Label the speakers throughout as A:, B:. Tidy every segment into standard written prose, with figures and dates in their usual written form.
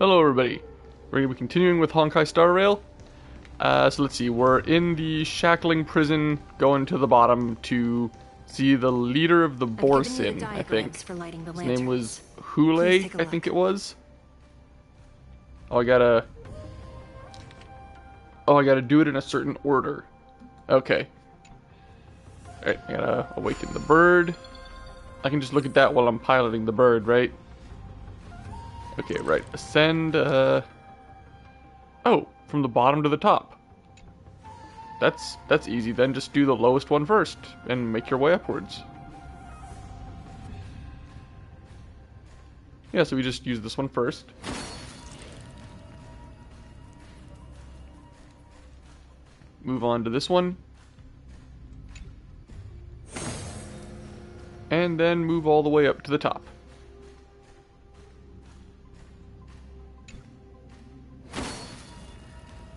A: Hello everybody, we're going to be continuing with Honkai Star Rail. So let's see, we're in the shackling prison, going to the bottom to see the leader of the Borsin, I think. His name was Hule, I think it was. Oh, I gotta do it in a certain order. Okay. Alright, I gotta awaken the bird. I can just look at that while I'm piloting the bird, right? Okay, right. Ascend, oh, from the bottom to the top. That's easy then. Just do the lowest one first and make your way upwards. Yeah, so we just use this one first. Move on to this one. And then move all the way up to the top.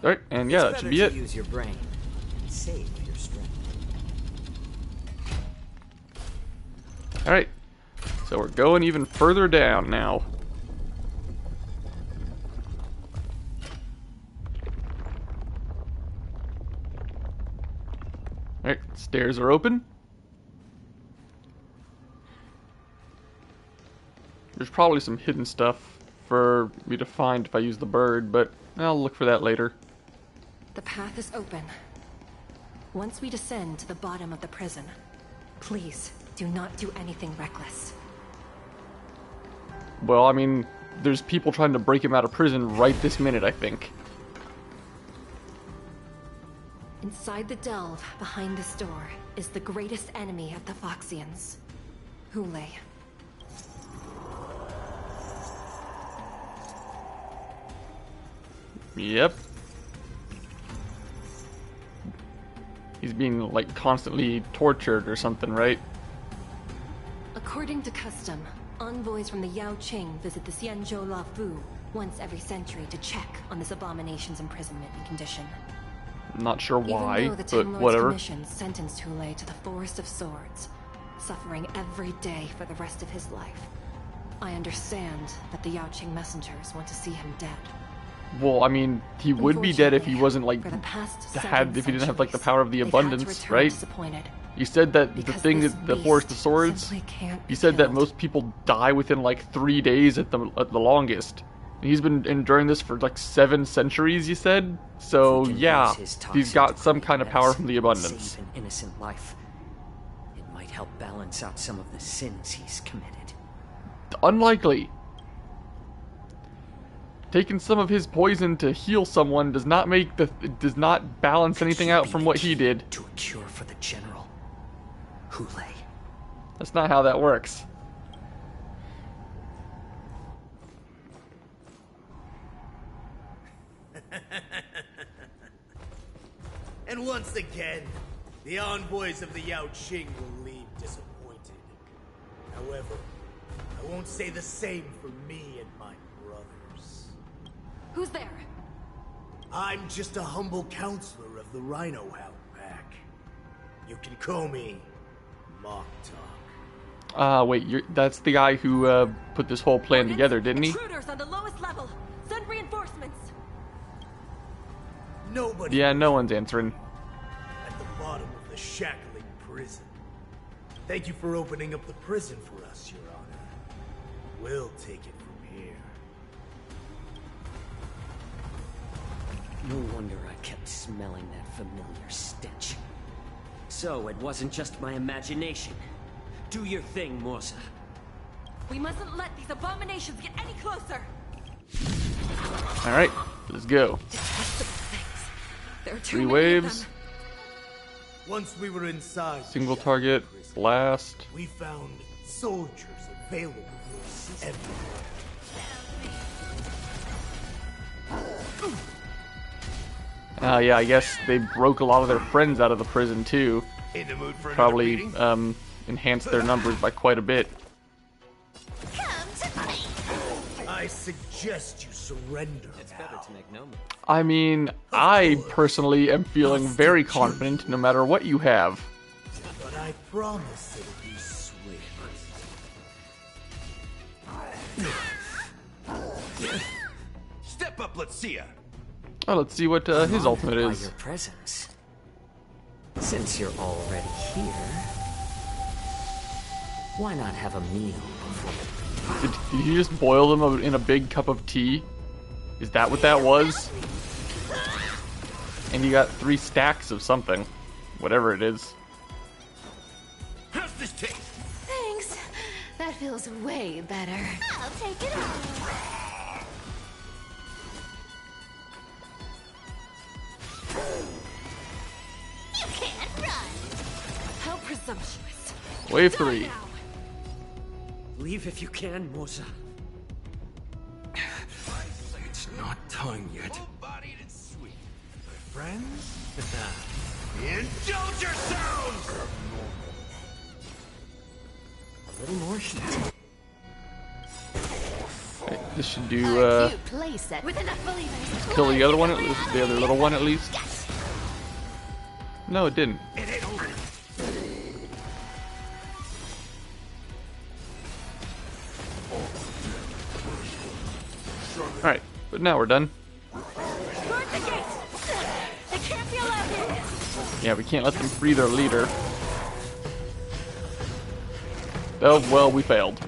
A: Alright, and yeah, that should be it.
B: Use your brain and save your strength.
A: Alright, so we're going even further down now. Alright, stairs are open. There's probably some hidden stuff for me to find if I use the bird, but I'll look for that later.
C: The path is open. Once we descend to the bottom of the prison, please do not do anything reckless.
A: Well, I mean, there's people trying to break him out of prison right this minute, I think.
C: Inside the delve, behind this door, is the greatest enemy of the Foxians, Hule.
A: Yep. He's being, like, constantly tortured or something, right?
C: According to custom, envoys from the Yao Qing visit the Xianzhou La Fu once every century to check on this abomination's imprisonment and condition.
A: I'm not sure why,
C: Even though the
A: but
C: Ten Lords
A: whatever.
C: Commission sentenced Hule to the Forest of Swords, suffering every day for the rest of his life, I understand that the Yao Qing messengers want to see him dead.
A: Well, I mean, he would be dead if he wasn't, like,
C: For the past
A: if he didn't have, like, the power of the
C: they've had to
A: abundance,
C: return
A: right?
C: disappointed.
A: You said that the
C: Because
A: thing
C: this
A: is the Forest of
C: beast
A: Swords.
C: simply can't
A: You
C: be
A: said that
C: killed.
A: most people die within like 3 days at the longest. And he's been enduring this for like 7 centuries. You said, so
B: If he can
A: yeah,
B: use his
A: he's
B: toxin
A: got
B: to
A: some
B: create
A: kind of power from the
B: medicine and
A: abundance.
B: Save an innocent life. It might help balance out some of the sins he's committed.
A: Unlikely. Taking some of his poison to heal someone does not balance anything out from what he did.
B: To a cure for the general, Hule.
A: That's not how that works.
D: And once again, the envoys of the Yao Qing will leave disappointed. However, I won't say the same for me and my brothers.
C: Who's there?
D: I'm just a humble counselor of the Rhino Hound Pack. You can call me Mock Talk.
A: Wait, that's the guy who put this whole plan together, didn't he?
C: Intruders on the lowest level. Send reinforcements.
D: Nobody
A: Yeah, no one's answering.
D: at the bottom of the shackling prison. Thank you for opening up the prison for us, Your Honor. We'll take it from here.
B: No wonder I kept smelling that familiar stench. So it wasn't just my imagination. Do your thing, Morsa.
C: We mustn't let these abominations get any closer.
A: Alright, let's go.
C: Detestable things. There are too
A: 3
C: many
A: waves.
C: of them.
D: Once we were inside the
A: Single
D: shackling
A: target,
D: prison,
A: blast.
D: we found soldiers available everywhere.
A: Yeah, I guess they broke a lot of their friends out of the prison too.
D: In the mood for another
A: Probably
D: beating?
A: enhanced their numbers by quite a bit.
D: I suggest you surrender.
B: It's better to make no move.
A: I mean, I personally am feeling very confident no matter what you have.
D: But I promise it'll be swift.
E: Step up, let's see ya.
A: Oh, let's see what his ultimate
B: By
A: is.
B: your presence. Since you're already here, why not have a meal before?
A: Did you just boil them in a big cup of tea? Is that what that was? And you got 3 stacks of something. Whatever it is.
E: How's this taste?
C: Thanks. That feels way better. I'll take it all. You can't run. How presumptuous.
A: Wave 3.
B: Leave if you can, Moza.
E: It's not time yet. Full-bodied and sweet. My friends? Indulge yourselves!
B: A little more heat.
A: Okay, this should do,
C: Cute playset with enough believers.
A: kill the other one, at least, the other little one at least. No, it didn't.
E: It ain't over.
A: Alright, but now we're done.
C: Guard the gate. They can't be allowed in.
A: Yeah, we can't let them free their leader. Oh, well, we failed.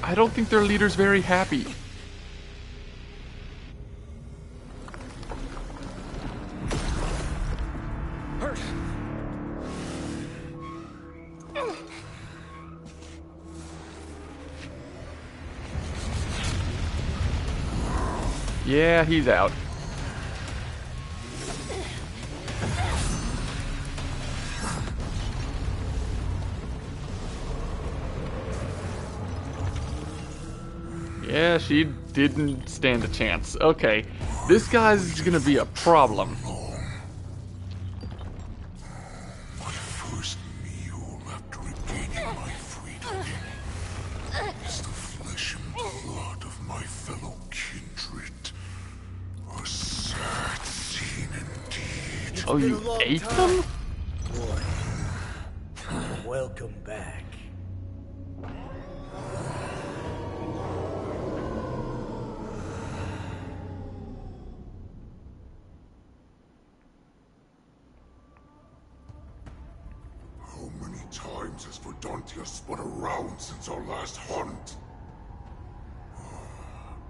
A: I don't think their leader's very happy. Yeah, he's out. Yeah, she didn't stand a chance. Okay, this guy's gonna be a problem.
F: My first meal after regaining my freedom is the flesh and blood of my fellow kindred. A sad scene indeed.
A: Oh, you ate them?
D: Welcome back.
F: How many times has Verdantia spun around since our last hunt?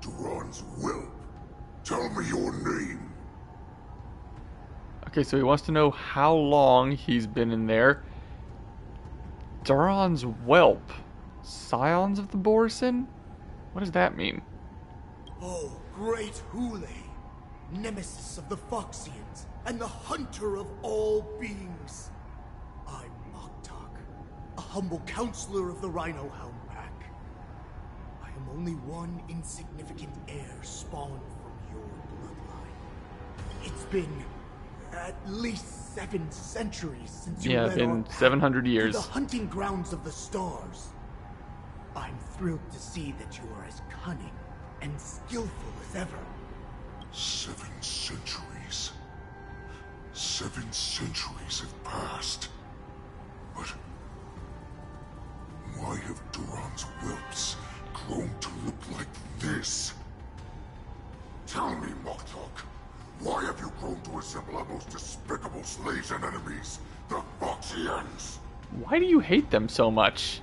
F: Duran's whelp. Tell me your name.
A: Okay, so he wants to know how long he's been in there. Duran's whelp. Scions of the Borson? What does that mean?
D: Oh, great Hule, nemesis of the Foxians, and the hunter of all beings. I'm Moktok, a humble counselor of the Rhino Hound Pack. I am only one insignificant heir spawned from your bloodline. It's been at least 7 centuries since you led
A: been
D: our pack
A: 700 years.
D: to the hunting grounds of the stars. I'm thrilled to see that you are as cunning and skillful as ever.
F: 7 centuries. 7 centuries have passed. But why have Duran's whelps grown to look like this? Tell me, Moktok, why have you grown to resemble our most despicable slaves and enemies, the Foxians?
A: Why do you hate them so much?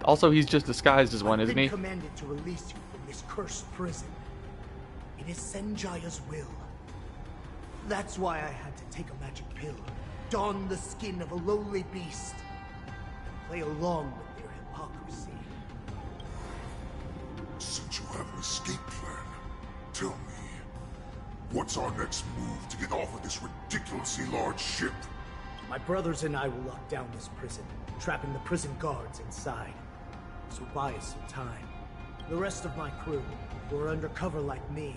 A: Also, he's just disguised as one,
D: I've
A: isn't
D: been
A: he?
D: commanded to release you from this cursed prison. It is Senjaya's will. That's why I had to take a magic pill, don the skin of a lowly beast, play along with their hypocrisy.
F: Since you have an escape plan, tell me, what's our next move to get off of this ridiculously large ship?
D: My brothers and I will lock down this prison, trapping the prison guards inside. This will buy us some time. The rest of my crew, who are undercover like me,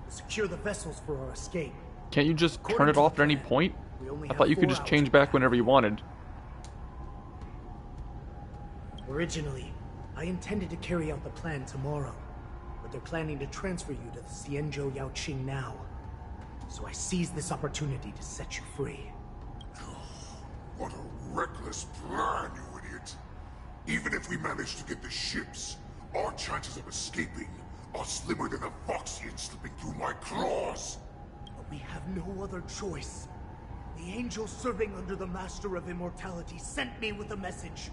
D: will secure the vessels for our escape.
A: Can't you just
D: According
A: turn it
D: to
A: off
D: the
A: at any
D: plan,
A: point?
D: we only
A: I
D: have
A: thought you could
D: 4
A: just
D: hours
A: change
D: to
A: back
D: pack.
A: whenever you wanted.
D: Originally, I intended to carry out the plan tomorrow, but they're planning to transfer you to the Xianzhou Yaoqing now. so I seized this opportunity to set you free.
F: What a reckless plan, you idiot! Even if we manage to get the ships, our chances of escaping are slimmer than a Foxian slipping through my claws!
D: But we have no other choice. The angel serving under the Master of Immortality sent me with a message.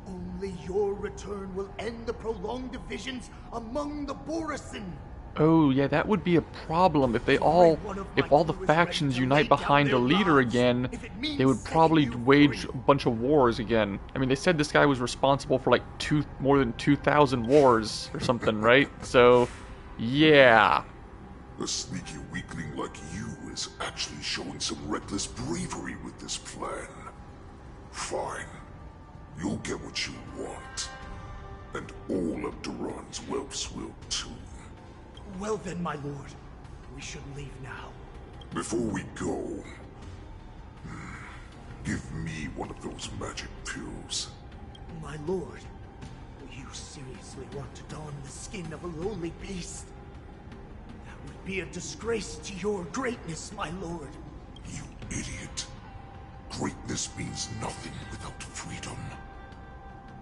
D: Only your return will end the prolonged divisions among the Borisin.
A: Oh, yeah, that would be a problem if all the factions unite behind a leader again. They would probably wage a bunch of wars again. I mean, they said this guy was responsible for like more than 2,000 wars or something, right? So, yeah.
F: A sneaky weakling like you is actually showing some reckless bravery with this plan. Fine. You'll get what you want. And all of Duran's whelps will too.
D: Well then, my lord. We should leave now.
F: Before we go, give me one of those magic pills.
D: My lord, you seriously want to don the skin of a lowly beast? That would be a disgrace to your greatness, my lord.
F: You idiot. Greatness means nothing without freedom.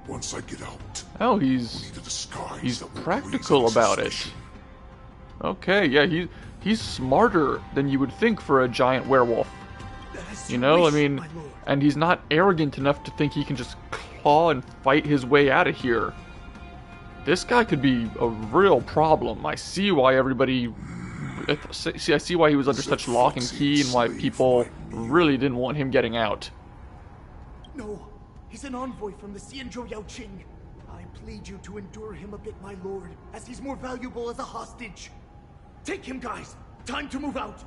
F: Once I get out,
A: oh,
F: we'll
A: he's
F: need a disguise
A: he's
F: that will
A: practical
F: raise
A: about it.
F: suspicion.
A: Okay, yeah, he's smarter than you would think for a giant werewolf.
D: As
A: You know, I
D: wish,
A: mean,
D: my lord.
A: and he's not arrogant enough to think he can just claw and fight his way out of here. This guy could be a real problem. I see why everybody... I see why he was under such lock and key and why people really didn't want him getting out.
D: No, he's an envoy from the Xianzhou Yaoqing. I plead you to endure him a bit, my lord, as he's more valuable as a hostage. Take him, guys! Time to move out!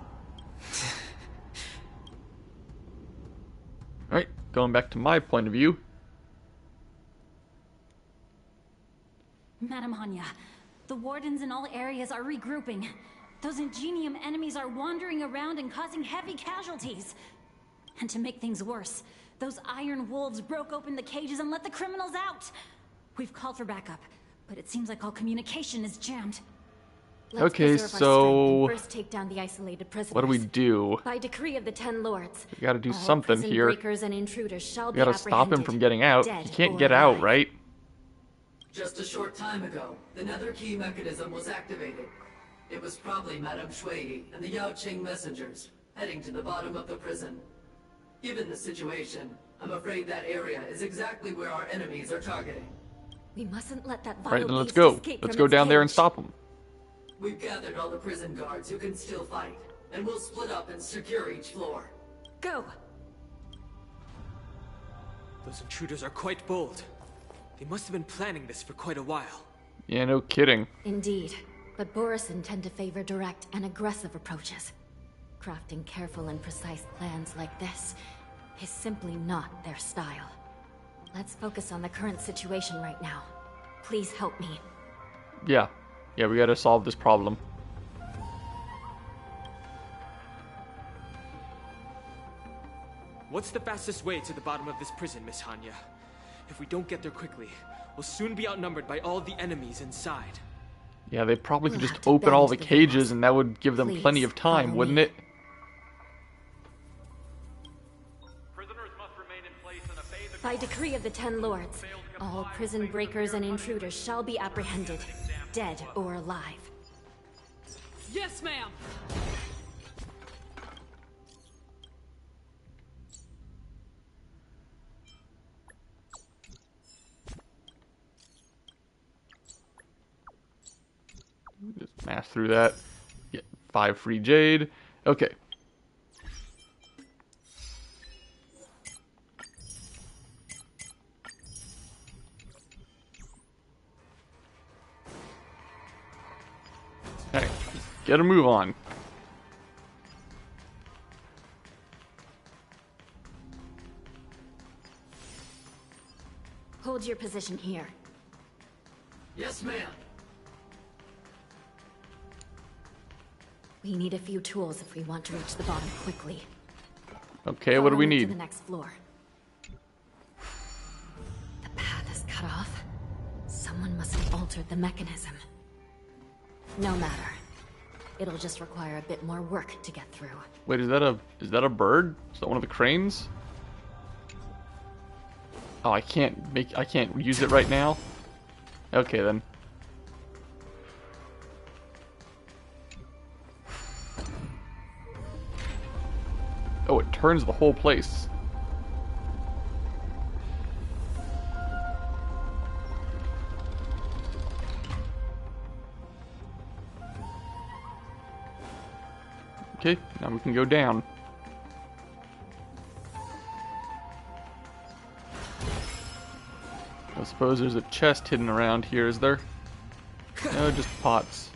A: Alright, going back to my point of view.
G: Madam Hanya, the wardens in all areas are regrouping. Those Ingenium enemies are wandering around and causing heavy casualties. And to make things worse, those iron wolves broke open the cages and let the criminals out. We've called for backup, but it seems like all communication is jammed.
C: Let's
A: Okay,
C: preserve our
A: so
C: strength and first take down the isolated prisoners.
A: what do we do?
C: By decree of the 10 lords,
A: We gotta do
C: all
A: something
C: prison
A: here.
C: breakers and intruders shall
A: We
C: be
A: gotta stop him
C: apprehended,
A: from getting out.
C: dead
A: He can't
C: or
A: get out,
C: alive.
A: right?
H: Just a short time ago, the nether key mechanism was activated. It was probably Madame Shui and the Yaoqing messengers, heading to the bottom of the prison. Given the situation, I'm afraid that area is exactly where our enemies are targeting.
C: We mustn't let that
A: Alright,
C: vile
A: then let's
C: beast
A: go.
C: escape
A: Let's
C: from
A: go
C: its
A: down there and
C: cage.
A: stop him.
H: We've gathered all the prison guards who can still fight, and we'll split up and secure each floor.
C: Go!
I: Those intruders are quite bold. They must have been planning this for quite a while.
A: Yeah, no kidding.
C: Indeed, but Borisin tend to favor direct and aggressive approaches. Crafting careful and precise plans like this is simply not their style. Let's focus on the current situation right now. Please help me.
A: Yeah. Yeah, we gotta solve this problem.
I: What's the fastest way to the bottom of this prison, Miss Hanya? If we don't get there quickly, we'll soon be outnumbered by all the enemies inside.
A: Yeah, they probably could
C: We'll
A: just
C: have to
A: open all the
C: bend the
A: cages
C: rules.
A: and that would give them
C: Please,
A: plenty of time,
C: follow
A: wouldn't
C: me.
A: it?
C: By decree of the 10 lords, all prison breakers and intruders shall be apprehended, dead or alive.
G: Yes, ma'am!
A: Just mash through that. Get 5 free jade. Okay. Alright, get a move on.
C: Hold your position here.
H: Yes, ma'am.
C: We need a few tools if we want to reach the bottom quickly.
A: Okay, what do we
C: Follow me
A: need?
C: to the next floor. The path is cut off. Someone must have altered the mechanism. No matter. It'll just require a bit more work to get through.
A: Wait, is that a bird? Is that one of the cranes? Oh, I can't use it right now? Okay then. Oh, it turns the whole place. Okay, now we can go down. I suppose there's a chest hidden around here, is there? No, just pots.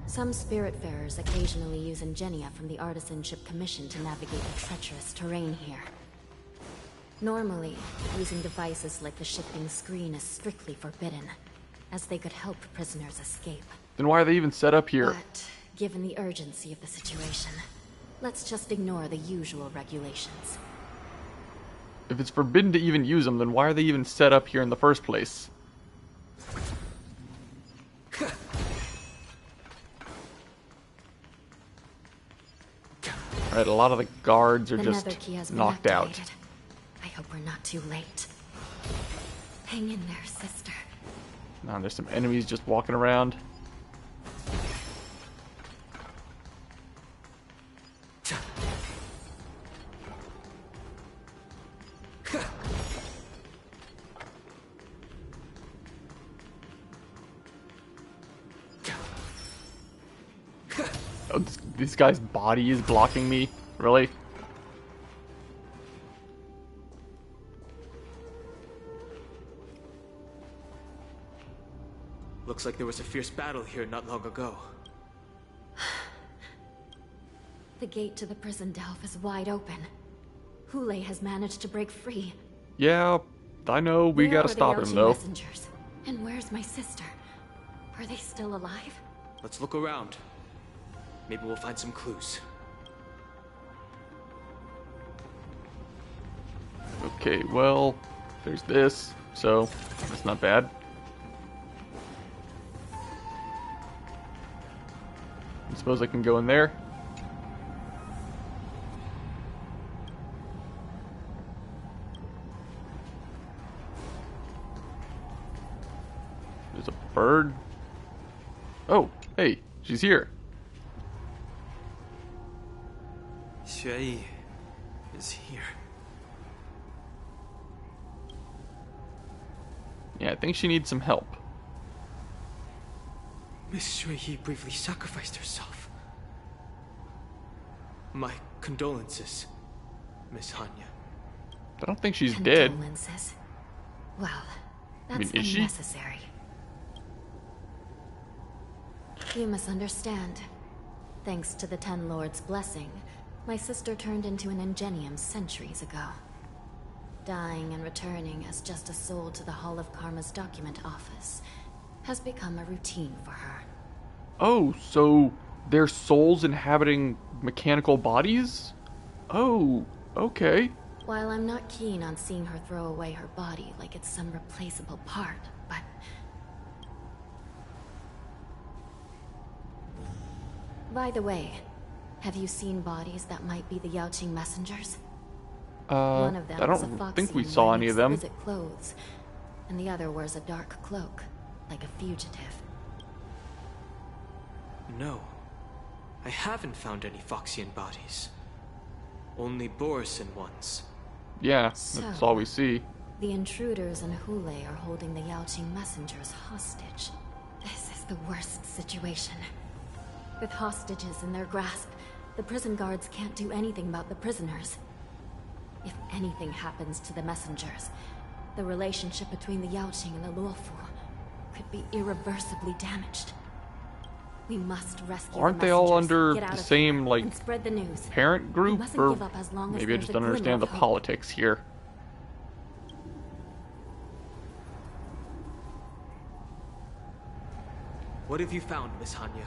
C: Some Spiritfarers occasionally use Ingenia from the Artisanship Commission to navigate the treacherous terrain here. Normally, using devices like the shifting screen is strictly forbidden, as they could help prisoners escape.
A: Then why are they even set up here?
C: But, given the urgency of the situation, let's just ignore the usual regulations.
A: If it's forbidden to even use them, then why are they even set up here in the first place? Alright, a lot of the guards are
C: The
A: just
C: nether key has been
A: knocked out.
C: activated. I hope we're not too late. Hang in there, sister.
A: Now there's some enemies just walking around. Oh, this guy's body is blocking me? Really?
I: Looks like there was a fierce battle here not long ago.
C: The gate to the prison delve is wide open. Hule has managed to break free.
A: Yeah, I know. We
C: Where
A: gotta
C: are the
A: stop him,
C: Yaoqing
A: though.
C: messengers? And where's my sister? Are they still alive?
I: Let's look around. Maybe we'll find some clues.
A: Okay, well, there's this, so that's not bad. I suppose I can go in there. There's a bird. Oh, hey, she's here.
I: Xueyi is here.
A: Yeah, I think she needs some help.
I: Miss Xueyi bravely sacrificed herself. My condolences, Miss Hanya.
A: I don't think she's dead.
C: Condolences. Well,
A: I mean,
C: that's
A: is she?
C: unnecessary. You misunderstand. Thanks to the Ten Lords' blessing, my sister turned into an Ingenium centuries ago. Dying and returning as just a soul to the Hall of Karma's document office has become a routine for her.
A: Oh, so they're souls inhabiting mechanical bodies? Oh, okay.
C: While I'm not keen on seeing her throw away her body like it's some replaceable part, but... By the way, have you seen bodies that might be the Yaoqing messengers? One of them
A: I
C: was a
A: don't think we
C: Foxian
A: saw
C: wearing
A: any of them.
C: exquisite clothes, and the other wears a dark cloak, like a fugitive.
I: No. I haven't found any Foxian bodies. Only Borisan ones.
A: Yeah, that's
C: So-
A: all we see.
C: The intruders and Hule are holding the Yaoqing messengers hostage. This is the worst situation. With hostages in their grasp, the prison guards can't do anything about the prisoners. If anything happens to the messengers, the relationship between the Yaoqing and the Luofu could be irreversibly damaged. We must rescue
A: Aren't
C: the
A: they all
C: messengers,
A: under
C: get out
A: the
C: of
A: same,
C: here,
A: like,
C: and spread the news.
A: Parent
C: We
A: group?
C: mustn't
A: Or
C: give up as long as
A: maybe I
C: there's
A: just
C: a
A: don't
C: glimmer
A: understand the
C: of hope.
A: politics here.
I: What have you found, Miss Hanya?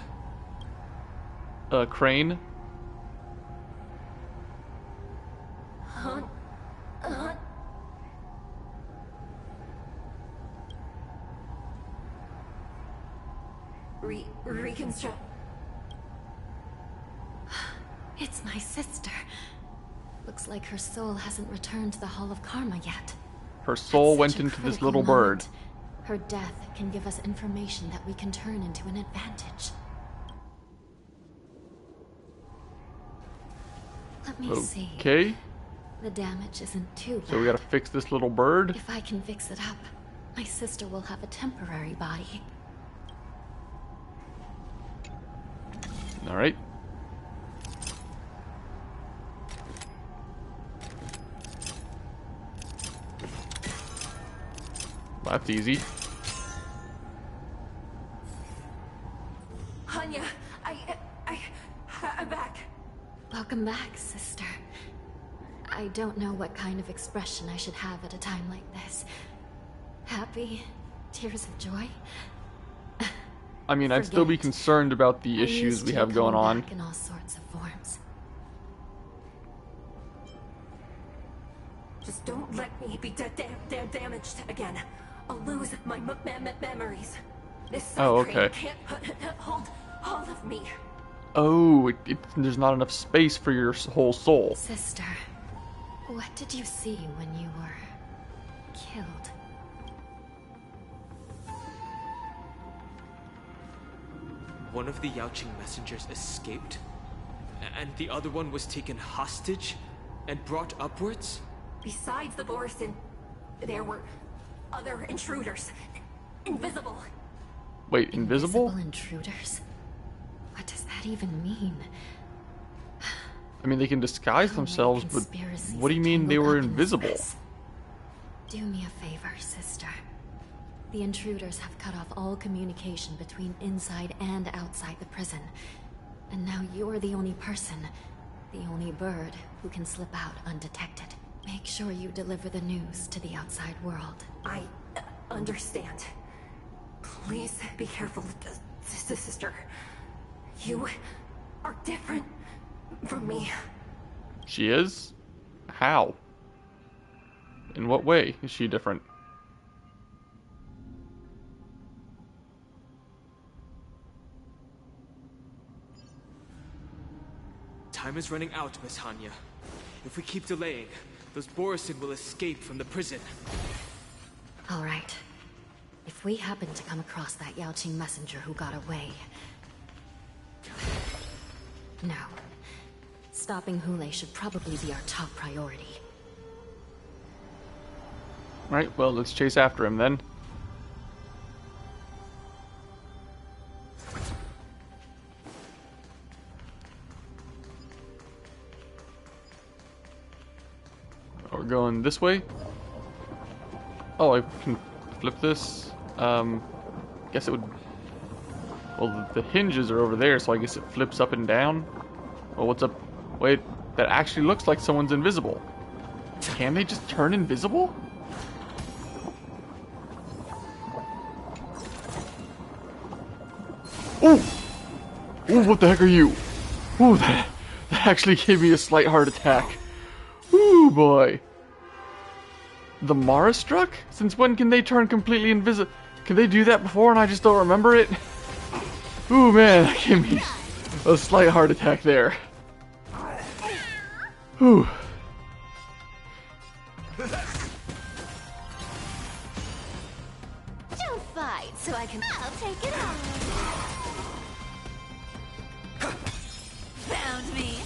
A: Crane?
G: Reconstruct.
C: It's my sister. Looks like her soul hasn't returned to the Hall of Karma yet.
A: Her soul
C: At
A: went
C: such a
A: into this
C: critical
A: little bird.
C: moment, her death can give us information that we can turn into an advantage. Let me see.
A: Okay.
C: The damage isn't too bad.
A: So we gotta fix this little bird.
C: If I can fix it up, my sister will have a temporary body.
A: Alright. That's easy.
G: Hanya, I'm back.
C: Welcome back, sister. I don't know what kind of expression I should have at a time like this. Happy? Tears of joy?
A: I mean, I'd still be
C: Forget.
A: concerned about the
C: I'm
A: issues
C: used
A: we
C: to
A: have
C: it
A: going
C: coming
A: on.
C: back in all sorts of forms.
G: Just don't let me be damaged again. I'll lose my memories. This
A: Oh, okay.
G: can't hold all of me.
A: Oh, there's not enough space for your whole soul.
C: Sister, what did you see when you were killed?
I: One of the Yaoqing messengers escaped, and the other one was taken hostage and brought upwards?
G: Besides the Borison, there were other intruders. Invisible.
A: Wait, invisible?
C: Intruders? What does that even mean?
A: I mean, they can disguise
C: How many
A: themselves, but
C: conspiracies
A: what do you
C: are
A: mean they
C: tangled
A: were
C: up in this
A: invisible?
C: mess? Do me a favor, sister. The intruders have cut off all communication between inside and outside the prison. And now you're the only person, the only bird, who can slip out undetected. Make sure you deliver the news to the outside world.
G: I understand. Please be careful, sister. You are different from me.
A: She is? How? In what way is she different?
I: Time is running out, Miss Hanya. If we keep delaying, those Borison will escape from the prison.
C: All right. If we happen to come across that Yaoqing messenger who got away... No. Stopping Hule should probably be our top priority.
A: Right, well, let's chase after him then. We're going this way. Oh, I can flip this. Guess it would... Well, the hinges are over there, so I guess it flips up and down. Oh, what's up? Wait, that actually looks like someone's invisible. Can they just turn invisible? Oh! Oh, what the heck are you? Oh, that actually gave me a slight heart attack. Ooh, boy. The Mara struck? Since when can they turn completely invisible? Can they do that before and I just don't remember it? Ooh, man, that gave me a slight heart attack there. Ooh.
J: Don't fight, so I can... I'll take it on. Found me.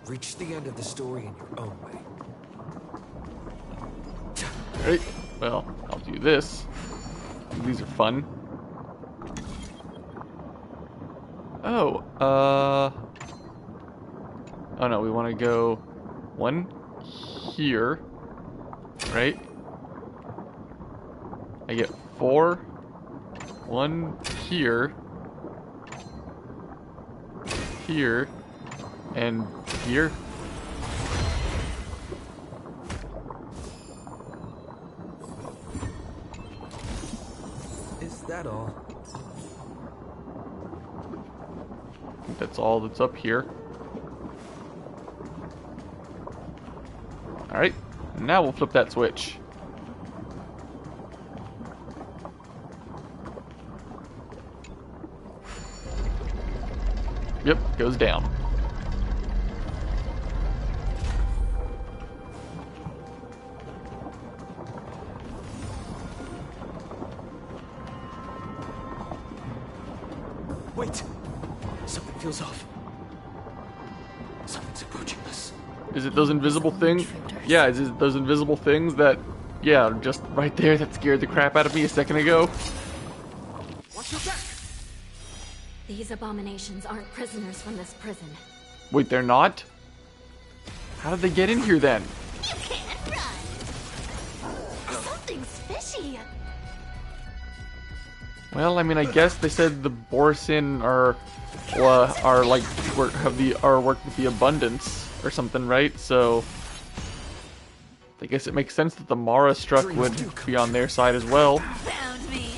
E: Reach the end of the story in your own way.
A: Alright, well, I'll do this. These are fun. Oh, oh no, we want to go one here, right? I get 4, 1 here, here, and here.
E: Is that all?
A: I think that's all that's up here. Alright, now we'll flip that switch. Yep, goes down.
E: Wait! Something feels off. Something's approaching us.
A: Is it those invisible things? Yeah, is it those invisible things that, yeah, just right there that scared the crap out of me a second ago?
E: Watch your back!
C: These abominations aren't prisoners from this prison.
A: Wait, they're not? How did they get in here then?
J: You can't run. Something's fishy.
A: Well, I mean, I guess they said the Borisin are like work with the abundance or something, right? So I guess it makes sense that the Mara struck would be on their side as well.
J: Found me.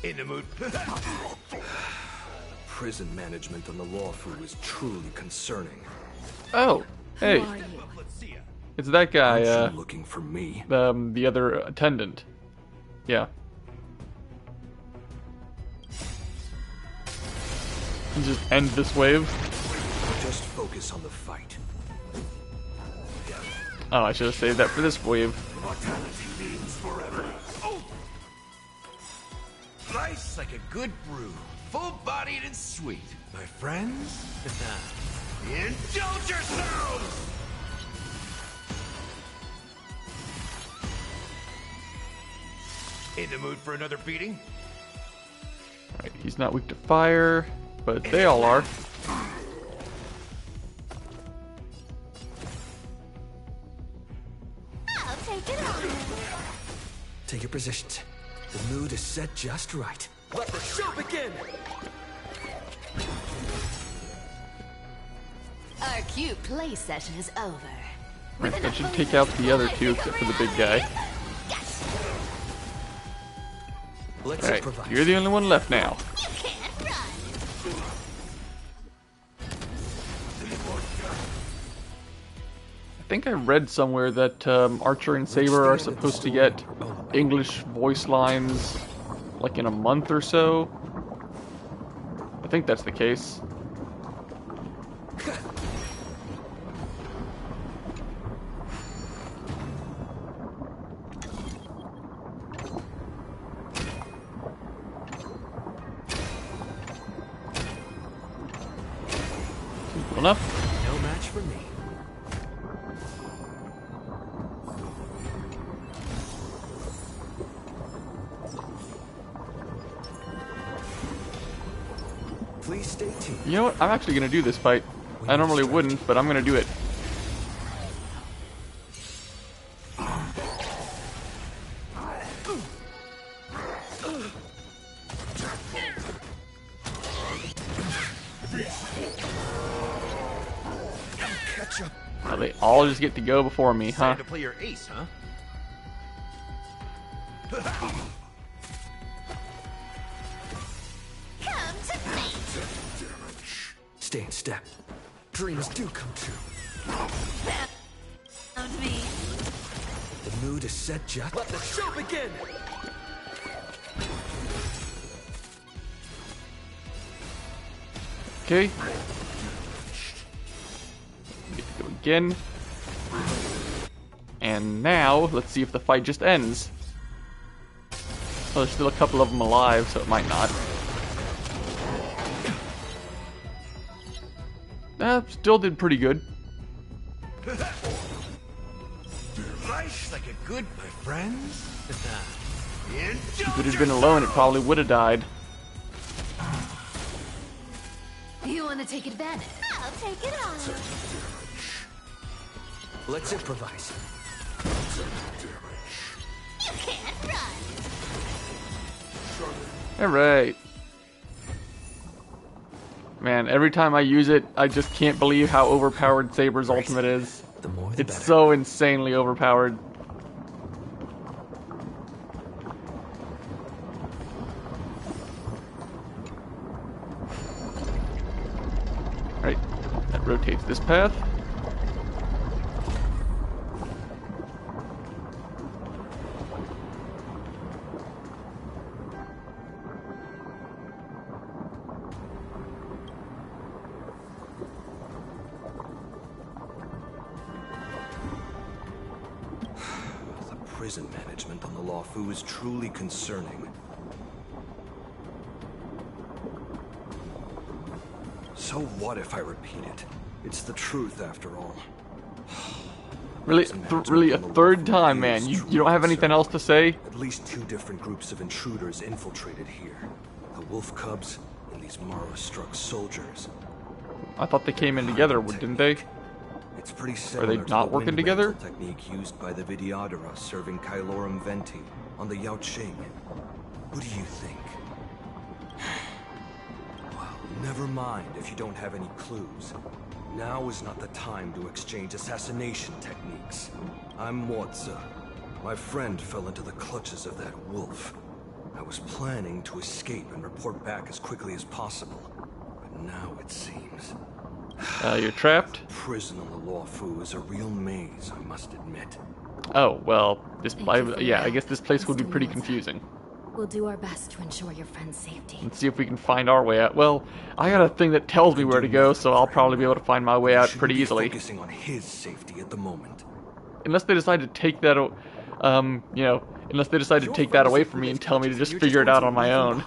D: In the mood.
E: Prison management on the Lawfu is truly concerning.
A: Oh, hey,
C: Who are you?
A: it's that guy,
E: Aren't you looking for me?
A: the other attendant. Yeah. Just end this wave.
E: Just focus on the fight.
A: Oh, I should have saved that for this wave.
D: Mortality means forever. Oh! Nice like a good brew. Full-bodied and sweet. My friends? Indulge yourselves! In the mood for another beating?
A: Alright, he's not weak to fire, but they all are.
J: I'll take it on.
E: Take your positions. The mood is set just right. Let the show begin!
J: Our cute play session is over.
A: Right, that should take out the other two except for the big guy.
E: Let's
A: Alright,
E: improvise.
A: you're the only one left now.
J: You can't run.
A: I think I read somewhere that Archer and Saber are supposed to get English voice lines like in a month or so. I think that's the case. Simple enough.
E: No match for me. Please stay tuned.
A: You know what? I'm actually going to do this fight. I normally wouldn't, but I'm going to do it.
E: Catch up.
A: Now they all just get to go before me, huh?
D: Time to play your ace, huh?
J: Come to me.
E: Stay in step. Dreams do come true.
J: Found me.
E: The mood is set just. Let the show begin!
A: Okay. Get to go again. And now, let's see if the fight just ends. Well, there's still a couple of them alive, so it might not. Still did pretty good.
D: Nice like a good, my friends.
A: If it had been alone, it probably would have died.
J: You want to take advantage? I'll take it on.
E: Let's improvise.
J: You can't run.
A: Alright. Man, every time I use it, I just can't believe how overpowered Saber's ultimate is.
E: The more the
A: It's
E: better.
A: so insanely overpowered. Right, that rotates this path.
E: prison management on the Lawfu is truly concerning. So what if I repeat it? It's the truth after all.
A: Really, really a third time, man. You don't have anything else to say?
E: At least 2 different groups of intruders infiltrated here. The wolf cubs and these Mara-struck soldiers.
A: I thought they came in together, didn't they?
E: It's pretty
A: Are
E: similar
A: they
E: to
A: not
E: the
A: working
E: wind
A: together?
E: mantle technique used by the Vidyadhara serving Kylorum Venti on the Yao Qing. Who do you think? Well, never mind if you don't have any clues. Now is not the time to exchange assassination techniques. I'm Moza. My friend fell into the clutches of that wolf. I was planning to escape and report back as quickly as possible. But now it seems...
A: You're trapped?
E: Prison on the Lawfu is a real maze, I must admit.
A: Oh, well, yeah, I
C: help,
A: guess this place would be
C: Mr.
A: pretty
C: Moza.
A: confusing.
C: We'll do our best to ensure your friend's safety.
A: Let's see if we can find our way out. Well, I got a thing that tells me where to go, so I'll probably be able to find my way out pretty easily.
E: Focusing on his safety at the moment.
A: Unless they decide to take that, unless they decide to take that away from me and tell me to just figure it out on my own.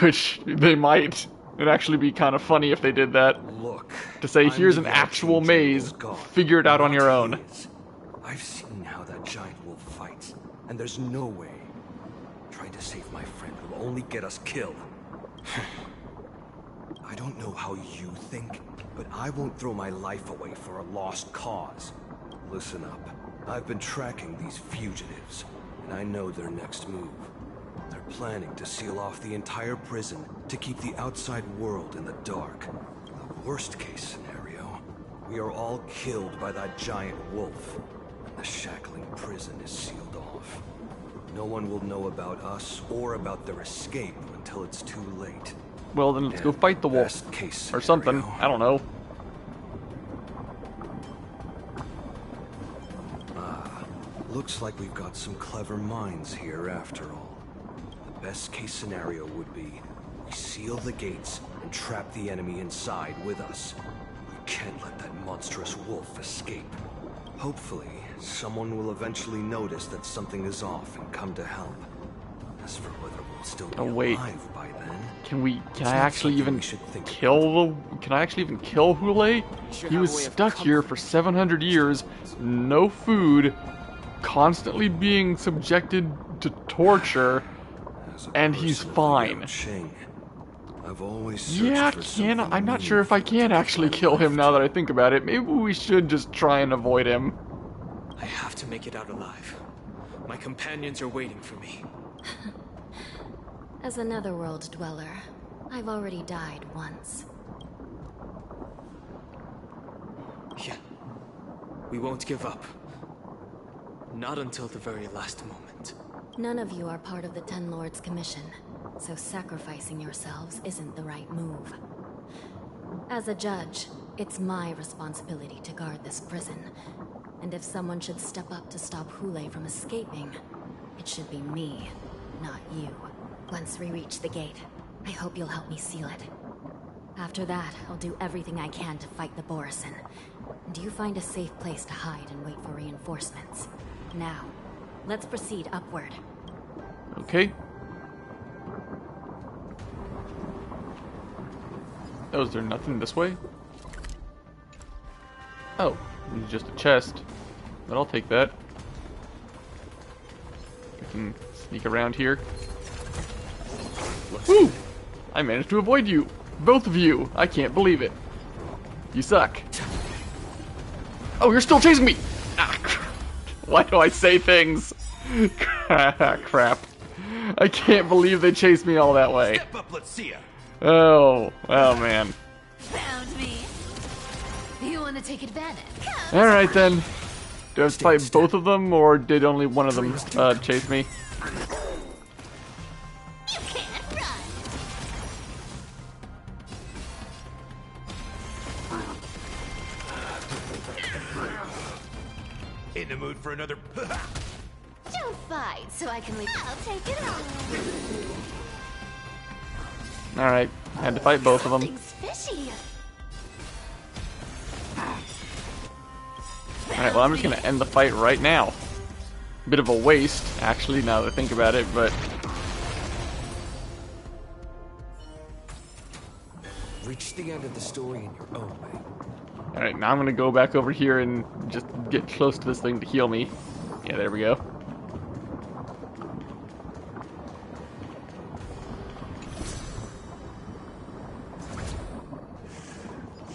A: Which they might. It'd actually be kind of funny if they did that.
E: Look,
A: to say,
E: I'm
A: here's
E: the
A: an
E: Yao
A: actual
E: Qing
A: maze,
E: general's guard,
A: figure it out on your
E: not
A: own.
E: his. I've seen how that giant wolf fights, and there's no way. Trying to save my friend will only get us killed. I don't know how you think, but I won't throw my life away for a lost cause. Listen up. I've been tracking these fugitives, and I know their next move. They're planning to seal off the entire prison to keep the outside world in the dark. The worst case scenario, we are all killed by that giant wolf, and the shackling prison is sealed off. No one will know about us or about their escape until it's too late.
A: Well, then let's go fight the wolf.
E: Best case
A: Or something.
E: scenario.
A: I don't know.
E: Looks like we've got some clever minds here after all. The best case scenario would be we seal the gates and trap the enemy inside with us. We can't let that monstrous wolf escape. Hopefully, someone will eventually notice that something is off and come to help. As for whether we'll still be alive by then...
A: Can
E: it's
A: I
E: not
A: actually
E: something
A: even
E: we should think
A: kill Can I actually even kill Hule? He was stuck here for 700 years, no food, constantly being subjected to torture, and he's fine.
E: I've always
A: Yeah, I'm not sure if I can actually kill him now that I think about it. Maybe we should just try and avoid him.
I: I have to make it out alive. My companions are waiting for me.
C: As a netherworld dweller, I've already died once.
I: Yeah. We won't give up. Not until the very last moment.
C: None of you are part of the Ten Lords' commission, so sacrificing yourselves isn't the right move. As a judge, it's my responsibility to guard this prison, and if someone should step up to stop Hule from escaping, it should be me, not you. Once we reach the gate, I hope you'll help me seal it. After that, I'll do everything I can to fight the Borisin, and you find a safe place to hide and wait for reinforcements. Now, let's proceed upward.
A: Okay. Oh, is there nothing this way? Oh, it's just a chest. But I'll take that. We can sneak around here. Woo! I managed to avoid you. Both of you. I can't believe it. You suck. Oh, you're still chasing me! Ah, why do I say things? Crap. I can't believe they chased me all that way.
E: Step up, let's see ya.
A: Oh man.
J: Found me. You want to take advantage?
A: Alright then. Do I have to fight both of them, or did only one of them chase me?
J: You can't run.
E: In the mood for another...
J: Don't fight, so I can leave. I'll take it on.
A: Alright, I had to fight both of them.
J: Something's fishy.
A: Alright, well I'm just gonna end the fight right now. Bit of a waste, actually, now that I think about it, but...
E: Reach the end of the story in your own way.
A: Alright, now I'm gonna go back over here and just get close to this thing to heal me. Yeah, there we go.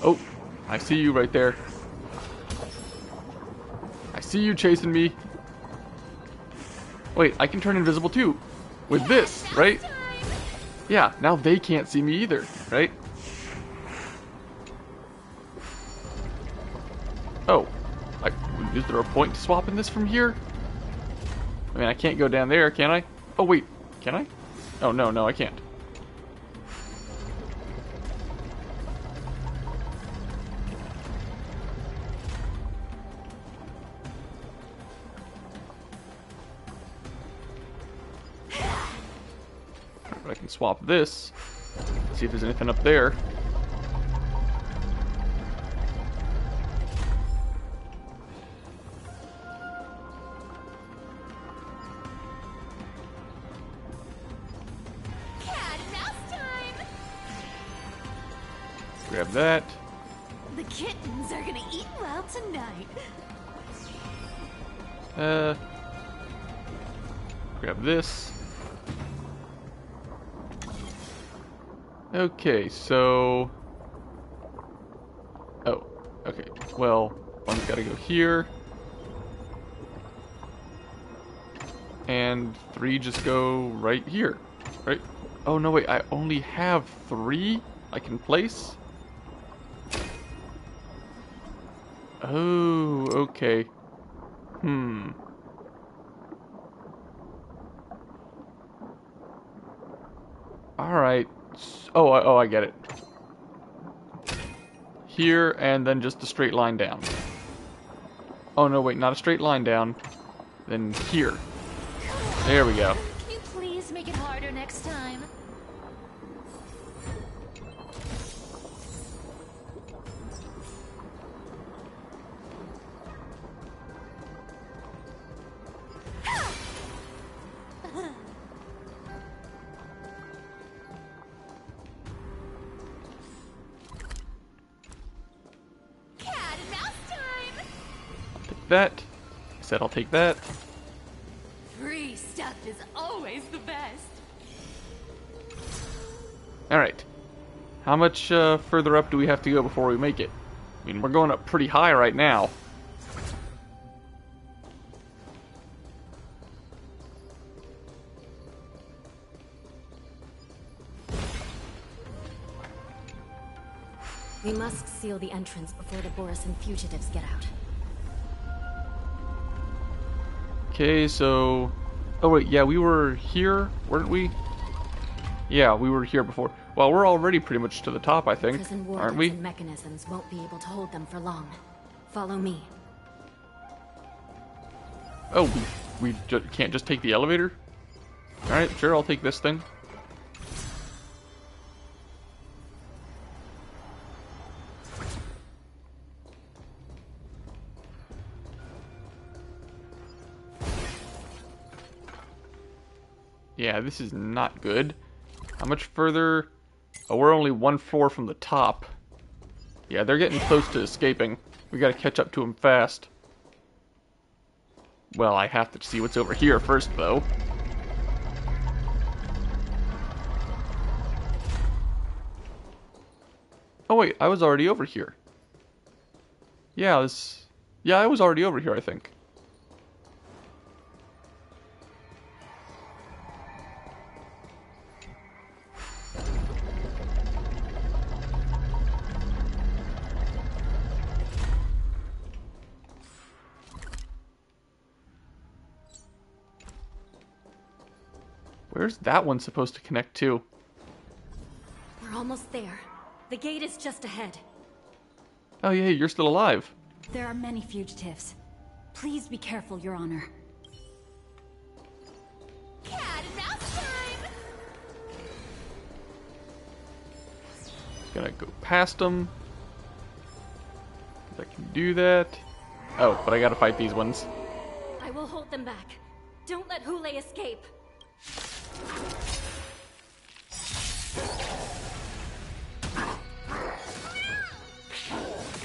A: Oh, I see you right there. I see you chasing me. Wait, I can turn invisible too. With this, right? Yeah, now they can't see me either, right? Oh, is there a point to swapping this from here? I mean, I can't go down there, can I? Oh, wait, can I? Oh, no, I can't. But I can swap this. See if there's anything up there. Grab that.
J: The kittens are gonna eat well tonight.
A: Grab this. Okay, so... Oh, okay. Well, one's gotta go here. And 3 just go right here, right? Oh, no, wait, I only have 3 I can place? Oh, okay. Alright. Oh, I get it. Here, and then just a straight line down. Oh, no, wait, not a straight line down. Then here. There we go.
J: Can you please make it harder next time?
A: That. I said I'll take that.
J: Free stuff is always the best.
A: Alright. How much further up do we have to go before we make it? I mean, we're going up pretty high right now.
C: We must seal the entrance before the Borisan fugitives get out.
A: Okay, so... Oh wait, yeah, we were here, weren't we? Yeah, we were here before. Well, we're already pretty much to the top, I think,
C: Prison
A: aren't
C: wardens
A: we?
C: and mechanisms won't be able to hold them for long. Follow me.
A: Oh, we can't just take the elevator? Alright, sure, I'll take this thing. Yeah, this is not good. How much further? Oh, we're only 1 floor from the top. Yeah, they're getting close to escaping. We gotta catch up to them fast. Well, I have to see what's over here first, though. Oh wait, I was already over here. Yeah, I was already over here, I think. Where's that one supposed to connect to?
C: We're almost there. The gate is just ahead.
A: Oh yeah, you're still alive.
G: There are many fugitives. Please be careful, Your Honor.
J: Cat and mouse time!
A: Gonna go past them. I can do that. Oh, but I gotta fight these ones.
C: I will hold them back.
G: Don't let Hule escape.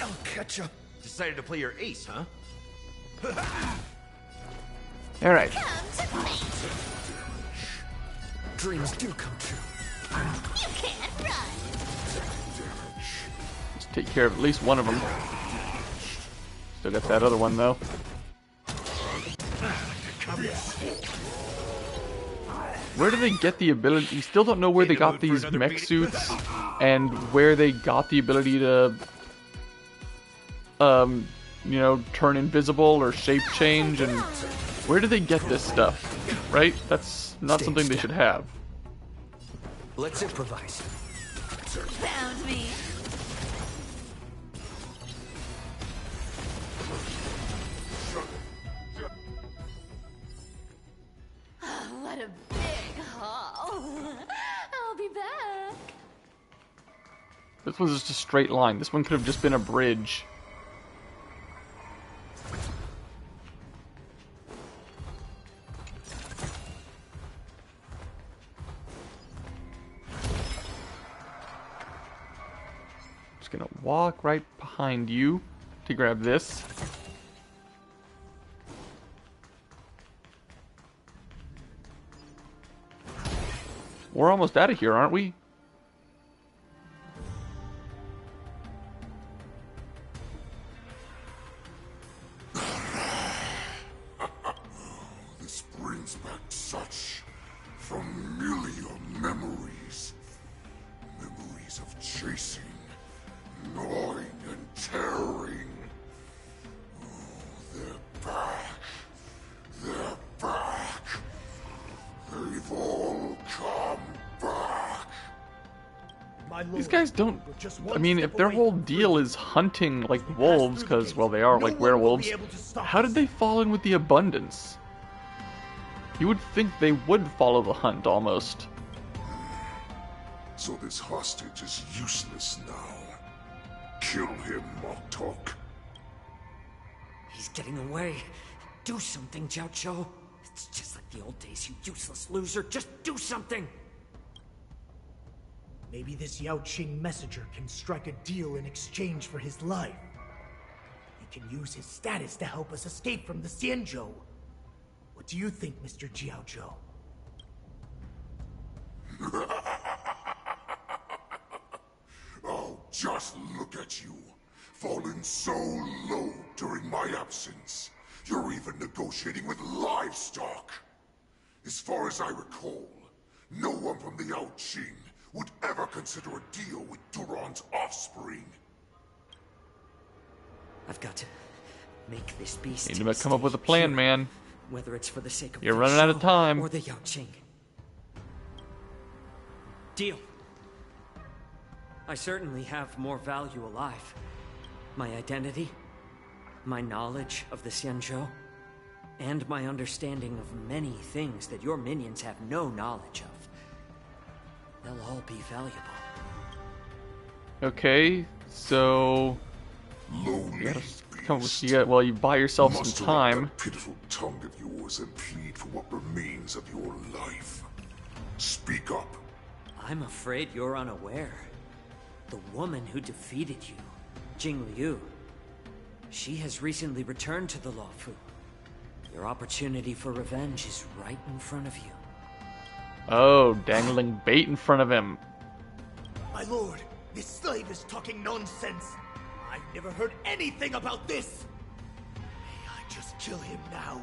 E: I'll catch ya.
K: Decided to play your ace, huh?
A: All right.
E: Dreams do come true.
J: You can't run.
A: Let's take care of at least one of them. Still got that other one though. Where do they get the ability? We still don't know where they got these mech suits and where they got the ability to, you know, turn invisible or shape change, and where do they get this stuff? Right? That's not something they should have.
E: Let's improvise.
J: Found me. Oh, what a big haul. I'll be back.
A: This was just a straight line. This one could have just been a bridge. Just gonna walk right behind you to grab this. We're almost out of here, aren't we?
F: This brings back such familiar memories. Memories of chasing, gnawing, and tearing. Oh, they're back. They're back. They've all come back.
D: My lord,
A: These guys don't.
D: we're just
A: I
D: one
A: mean,
D: step
A: if their
D: away
A: whole
D: from
A: deal
D: freedom.
A: is hunting like
D: As we pass
A: wolves,
D: through the
A: because,
D: gates,
A: well, they are
D: no
A: like
D: one will
A: werewolves,
D: be able to stop
A: how
D: us.
A: did they fall in with the abundance? You would think they would follow the hunt almost.
F: So this hostage is useless now. Kill him, Moktok.
B: He's getting away. Do something, Jiao. It's just like the old days, you useless loser. Just do something!
D: Maybe this Yao Qing messenger can strike a deal in exchange for his life. He can use his status to help us escape from the Xianzhou. What do you think, Mr. Jiao?
F: Oh, just look at you. Fallen so low during my absence. You're even negotiating with livestock. As far as I recall, no one from the Yao Qing would ever consider a deal with Duran's offspring.
B: I've got to make this beast.
A: Need to come up with a plan,
B: here,
A: man.
B: Whether it's for the sake of
A: You're
B: Fei
A: running out of
B: Shou
A: time.
B: or the Yao Qing. Deal. I certainly have more value alive. My identity, my knowledge of the Xianzhou, and my understanding of many things that your minions have no knowledge of. They'll all be valuable.
A: Okay, so
F: Lowly
A: you gotta
F: beast.
A: well, you buy yourself some
F: Muster up
A: time.
F: that pitiful tongue of yours and plead for what remains of your life. Speak up.
B: I'm afraid you're unaware. The woman who defeated you, Jing Liu, she has recently returned to the Luofu. Your opportunity for revenge is right in front of you.
A: Oh, dangling bait in front of him.
D: My lord, this slave is talking nonsense. I've never heard anything about this. May I just kill him now?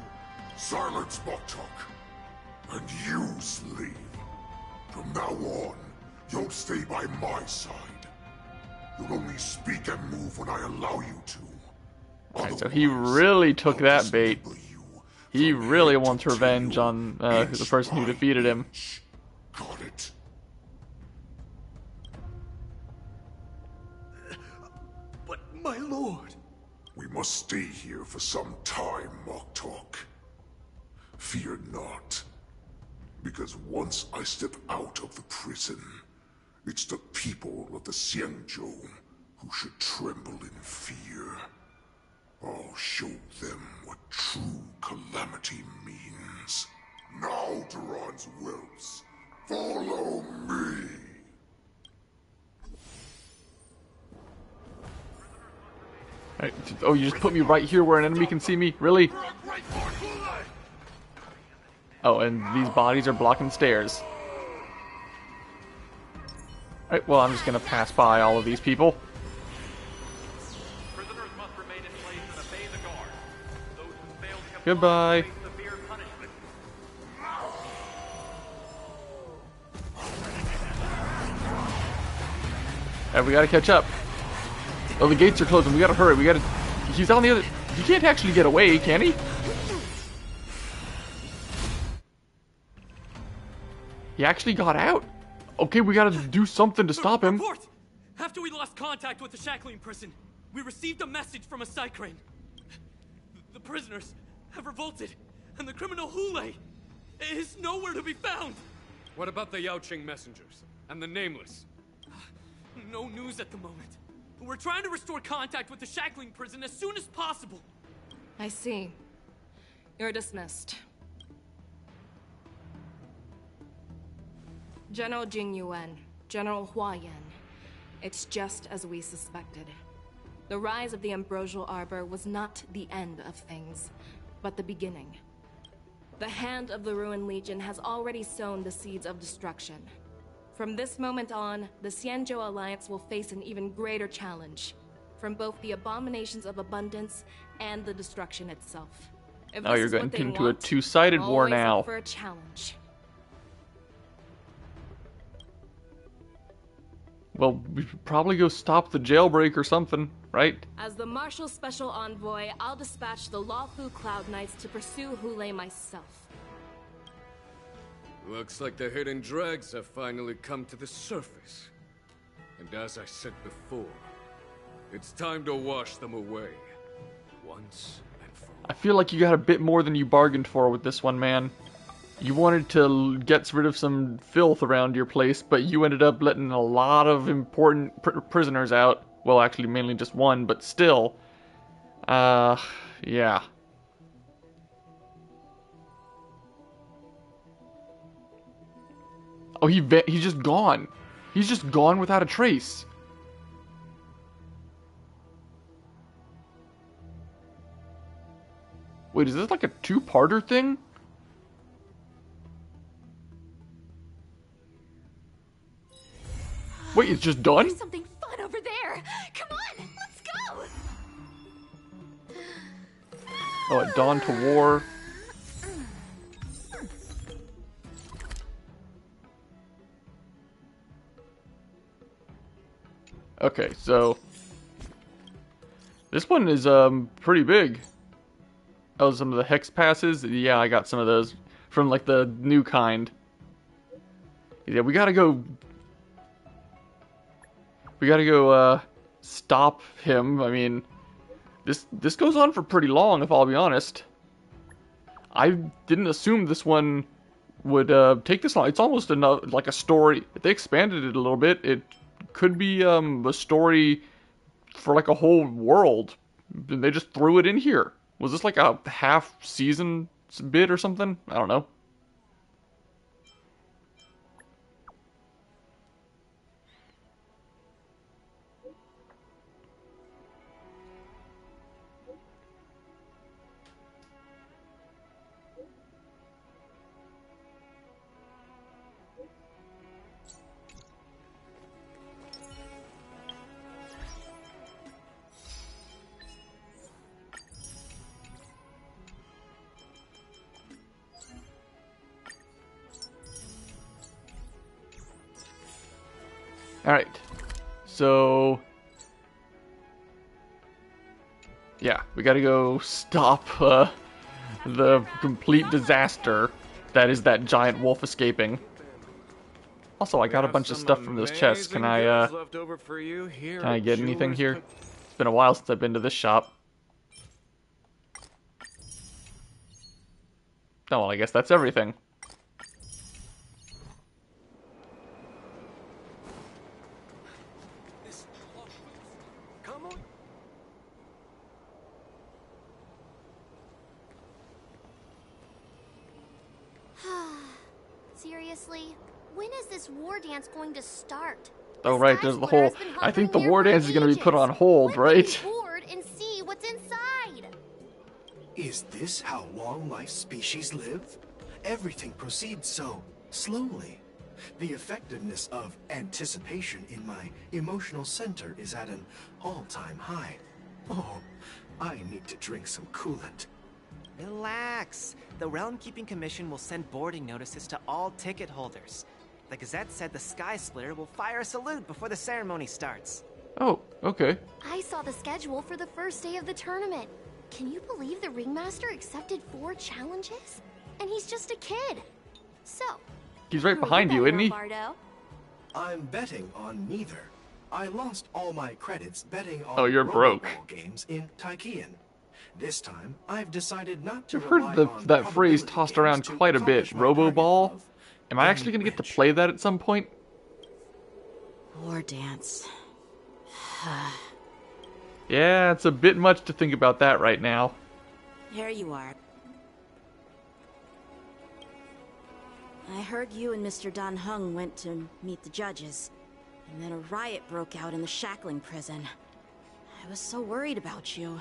F: Silence, Moktok. And you, slave. From now on, you'll stay by my side. You'll only speak and move when I allow you to.
A: Alright, so he
F: Otherwise,
A: really took
F: I'll
A: that bait.
F: dismember you
A: He
F: from
A: really
F: head
A: wants
F: to
A: revenge
F: tail,
A: on the
F: inch
A: person who
F: by
A: defeated him.
F: inch. Got it?
D: But my lord...
F: We must stay here for some time, Moktok. Fear not. Because once I step out of the prison, it's the people of the Xianzhou who should tremble in fear. I'll show them what true calamity means. Now, Duran's whelps, follow me!
A: Alright, oh, you just put me right here where an enemy can see me? Really? Oh, and these bodies are blocking stairs. Alright, well, I'm just gonna pass by all of these people.
L: Prisoners must remain in place and obey the guard. Those who fail to comply
A: Goodbye.
L: face severe punishment.
A: Alright, we gotta catch up. Oh, the gates are closing. We gotta hurry. We gotta... He's on the other... He can't actually get away, can he? He actually got out. Okay, we gotta do something to stop him.
M: Report! After we lost contact with the shackling prison, we received a message from a Psycrane. The prisoners have revolted, and the criminal Hule is nowhere to be found.
N: What about the Yaoqing messengers and the Nameless?
M: No news at the moment. We're trying to restore contact with the shackling prison as soon as possible.
O: I see. You're dismissed. General Jing Yuan, General Hua Yan. It's just as we suspected. The rise of the Ambrosial Arbor was not the end of things, but the beginning. The hand of the Ruined Legion has already sown the seeds of destruction. From this moment on, the Xianzhou Alliance will face an even greater challenge, from both the abominations of abundance and the destruction itself. If
A: Oh,
O: this
A: you're
O: is
A: getting
O: what they
A: into
O: want,
A: a two-sided war
O: always
A: now.
O: look for a challenge.
A: Well, we should probably go stop the jailbreak or something, right?
O: As the Marshal Special Envoy, I'll dispatch the Lawfu Cloud Knights to pursue Hule myself.
N: Looks like the hidden dregs have finally come to the surface. And as I said before, it's time to wash them away. Once and for all.
A: I feel like you got a bit more than you bargained for with this one, man. You wanted to get rid of some filth around your place, but you ended up letting a lot of important prisoners out. Well, actually, mainly just one, but still. Yeah. Oh, he's just gone. He's just gone without a trace. Wait, is this like a two-parter thing? Wait, it's just done?
J: There's something fun over there. Come on, let's go.
A: Oh, at dawn to war. Okay, so this one is pretty big. Oh, some of the hex passes. Yeah, I got some of those from like the new kind. Yeah, we gotta go. We gotta go stop him. I mean, this goes on for pretty long, if I'll be honest. I didn't assume this one would take this long. It's almost like a story. If they expanded it a little bit, it could be a story for like a whole world. They just threw it in here. Was this like a half season bit or something? I don't know. Alright, so yeah, we gotta go stop the complete disaster that is that giant wolf escaping. Also, I got a bunch of stuff from those chests. Can I get anything here? It's been a while since I've been to this shop. Oh, well, I guess that's everything.
P: seriously, when is this war dance going to start?
A: Oh, right, there's the whole... I think the war dance is going to be put on hold, right?
P: Board and see what's inside.
E: Is this how long my species live? Everything proceeds so slowly. The effectiveness of anticipation in my emotional center is at an all-time high. Oh, I need to drink some coolant.
Q: Relax. The Realm Keeping Commission will send boarding notices to all ticket holders. The Gazette said the Sky Splitter will fire a salute before the ceremony starts.
A: Oh, okay.
P: I saw the schedule for the first day of the tournament. Can you believe the Ringmaster accepted 4 challenges? And he's just a kid. So,
A: he's right behind you, isn't he?
P: Bardo?
E: I'm betting on neither. I lost all my credits betting on
A: Oh, you're broke.
E: Roboball games in Taikian. This time, I've decided not to
A: I've heard that phrase tossed around quite a bit. Roboball? Am I actually going to get to play that at some point?
R: War dance.
A: Yeah, it's a bit much to think about that right now.
R: Here you are. I heard you and Mr. Dan Heng went to meet the judges, and then a riot broke out in the shackling prison. I was so worried about you.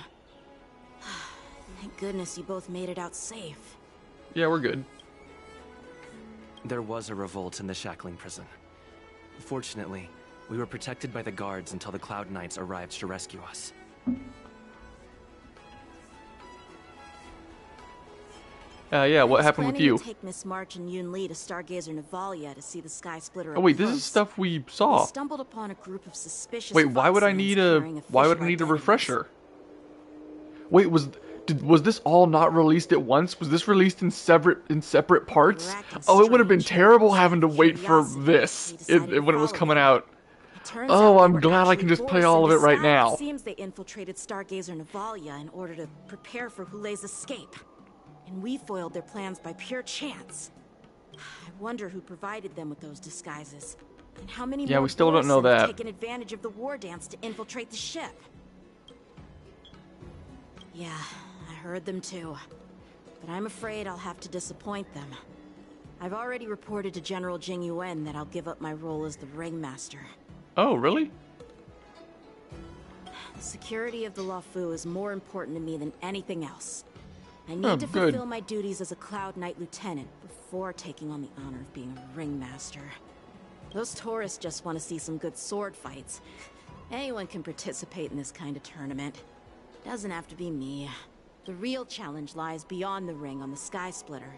R: Thank goodness you both made it out safe.
A: Yeah, we're good.
Q: There was a revolt in the shackling prison. Fortunately, we were protected by the guards until the Cloud Knights arrived to rescue us.
A: Yeah, what happened with you?
R: I was planning to take Miss March and Yun Li to Stargazer Navalia to see the Sky Splitter.
A: Oh wait, this is stuff we saw.
R: We stumbled upon a group of suspicious.
A: Wait, why would I need a refresher? Wait, was this all not released at once? Was this released in separate parts? Oh, it would have been terrible having to wait for this when it was coming out. Oh, I'm glad I can just play all of it right now.
R: It seems they infiltrated Stargazer Navalia in order to prepare for Hulei's escape. And we foiled their plans by pure chance. I wonder who provided them with those disguises. And how many more
A: we still don't know that.
R: taken advantage of the war dance to infiltrate the ship. Yeah, I heard them too. But I'm afraid I'll have to disappoint them. I've already reported to General Jing Yuan that I'll give up my role as the Ringmaster.
A: Oh, really?
R: The security of the Luofu is more important to me than anything else. I need to fulfill my duties as a Cloud Knight Lieutenant before taking on the honor of being a Ringmaster. Those tourists just want to see some good sword fights. Anyone can participate in this kind of tournament. Doesn't have to be me. The real challenge lies beyond the ring on the Sky Splitter.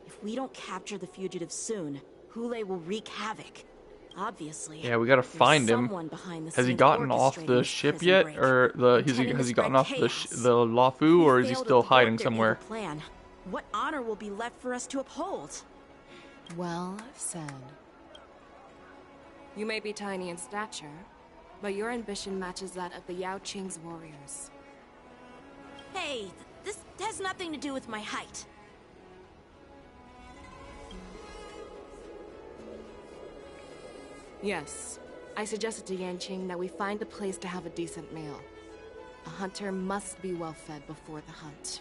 R: If we don't capture the fugitives soon, Hulei will wreak havoc. Obviously.
A: Yeah, we gotta find him. Has he gotten off the ship yet, or has he gotten off the Luofu, or is he still hiding somewhere?
R: Plan. What honor will be left for us to uphold?
O: Well said. You may be tiny in stature, but your ambition matches that of the Yao Qing's warriors.
R: Hey, this has nothing to do with my height.
O: Yes, I suggested to Yanqing that we find a place to have a decent meal. A hunter must be well fed before the hunt.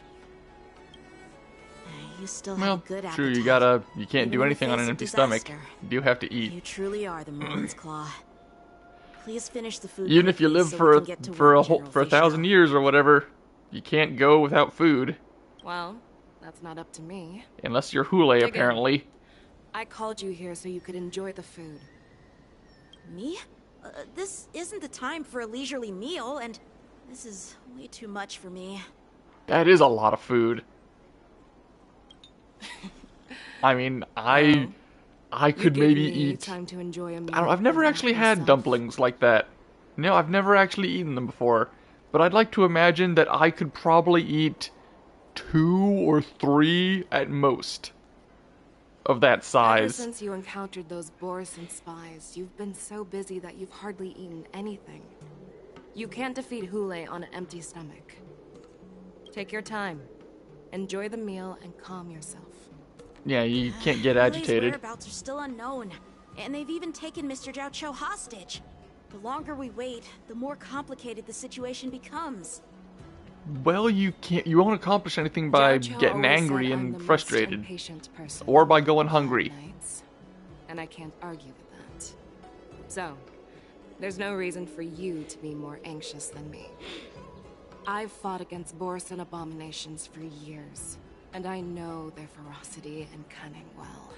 R: You still have a good appetite.
A: True, you can't do anything on an empty stomach. You do have to eat.
R: You truly are the Moon's Claw. Please finish the food.
A: Even if you live for 1,000 years or whatever, you can't go without food.
O: Well, that's not up to me.
A: Unless you're Hulei, apparently.
O: I called you here so you could enjoy the food.
R: Me? This isn't the time for a leisurely meal, and this is way too much for me.
A: That is a lot of food. I mean, I could maybe eat.
O: Time to enjoy a meal.
A: I've never actually had dumplings like that. No, I've never actually eaten them before. But I'd like to imagine that I could probably eat 2 or 3 at most of that size.
O: Ever since you encountered those Borisan spies, you've been so busy that you've hardly eaten anything. You can't defeat Hulei on an empty stomach. Take your time. Enjoy the meal and calm yourself.
A: Yeah, you can't get agitated.
R: Hulei's whereabouts are still unknown, and they've even taken Mr. Zhao Cho hostage. The longer we wait, the more complicated the situation becomes.
A: Well, you won't accomplish anything by getting angry and frustrated. Or by going hungry.
O: and I can't argue with that. So, there's no reason for you to be more anxious than me. I've fought against Borisin abominations for years, and I know their ferocity and cunning well.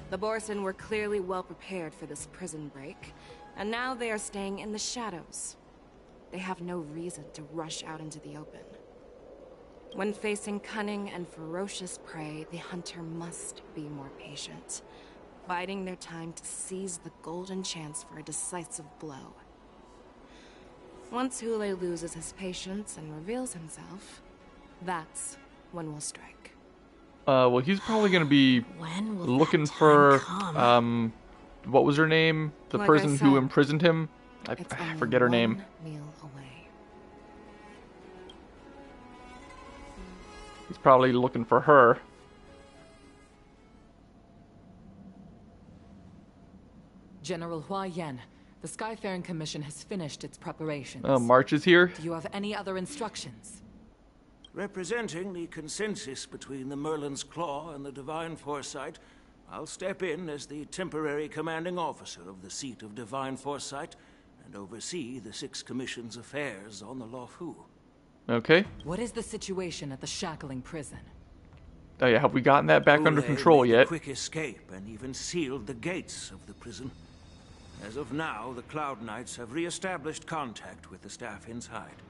O: The Borisin were clearly well prepared for this prison break, and now they are staying in the shadows. They have no reason to rush out into the open. When facing cunning and ferocious prey, the hunter must be more patient, biding their time to seize the golden chance for a decisive blow. Once Hule loses his patience and reveals himself, that's when we'll strike.
A: Well, he's probably gonna be looking for, what was her name? The
O: Like
A: person
O: I
A: who
O: said,
A: imprisoned him? I forget her name.
O: Meal away.
A: He's probably looking for her.
S: General Hua Yan, the Skyfaring Commission has finished its preparations.
A: March is here.
S: Do you have any other instructions?
T: Representing the consensus between the Merlin's Claw and the Divine Foresight, I'll step in as the temporary commanding officer of the seat of Divine Foresight and oversee the 6 Commission's affairs on the Luofu.
A: Okay.
S: What is the situation at the Shackling prison?
A: Oh yeah, have we gotten that back under control
T: made a
A: yet?
T: quick escape and even sealed the gates of the prison. As of now, the Cloud Knights have re-established contact with the staff inside.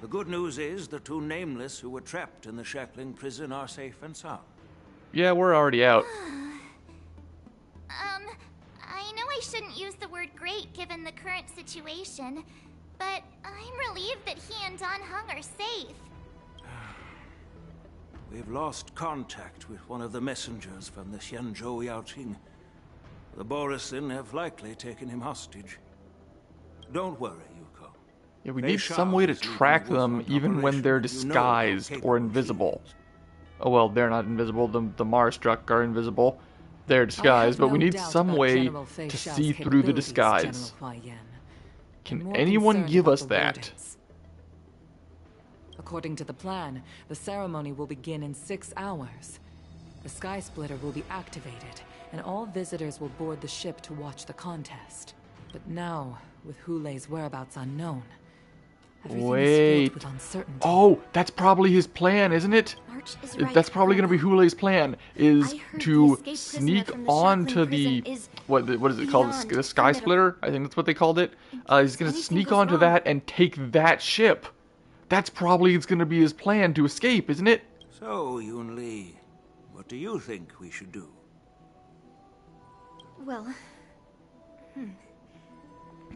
T: The good news is the 2 nameless who were trapped in the Shackling prison are safe and sound.
A: Yeah, we're already out.
P: I know I shouldn't use the word great given the current situation, but I'm relieved that he and Don Hung are safe.
T: We've lost contact with one of the messengers from the Xianzhou Yaoqing. The Borisin have likely taken him hostage. Don't worry, Yuko.
A: Yeah, we need some way to track them even when they're disguised or invisible. Oh well, they're not invisible. The Marstruck are invisible. They're disguised, but we need some way to see through the disguise. Can anyone give us that?
S: According to the plan, the ceremony will begin in 6 hours. The Sky Splitter will be activated, and all visitors will board the ship to watch the contest. But now, with Hule's whereabouts unknown, everything is filled with uncertainty.
A: Oh, that's probably his plan, isn't it?
C: Right.
A: That's probably going to be Hule's plan, is to sneak onto the what is it called? The Sky Splitter? I think that's what they called it. He's going to sneak onto that and take that ship. That's probably going to be his plan to escape, isn't it?
T: So, Yun Li, what do you think we should do?
P: Well,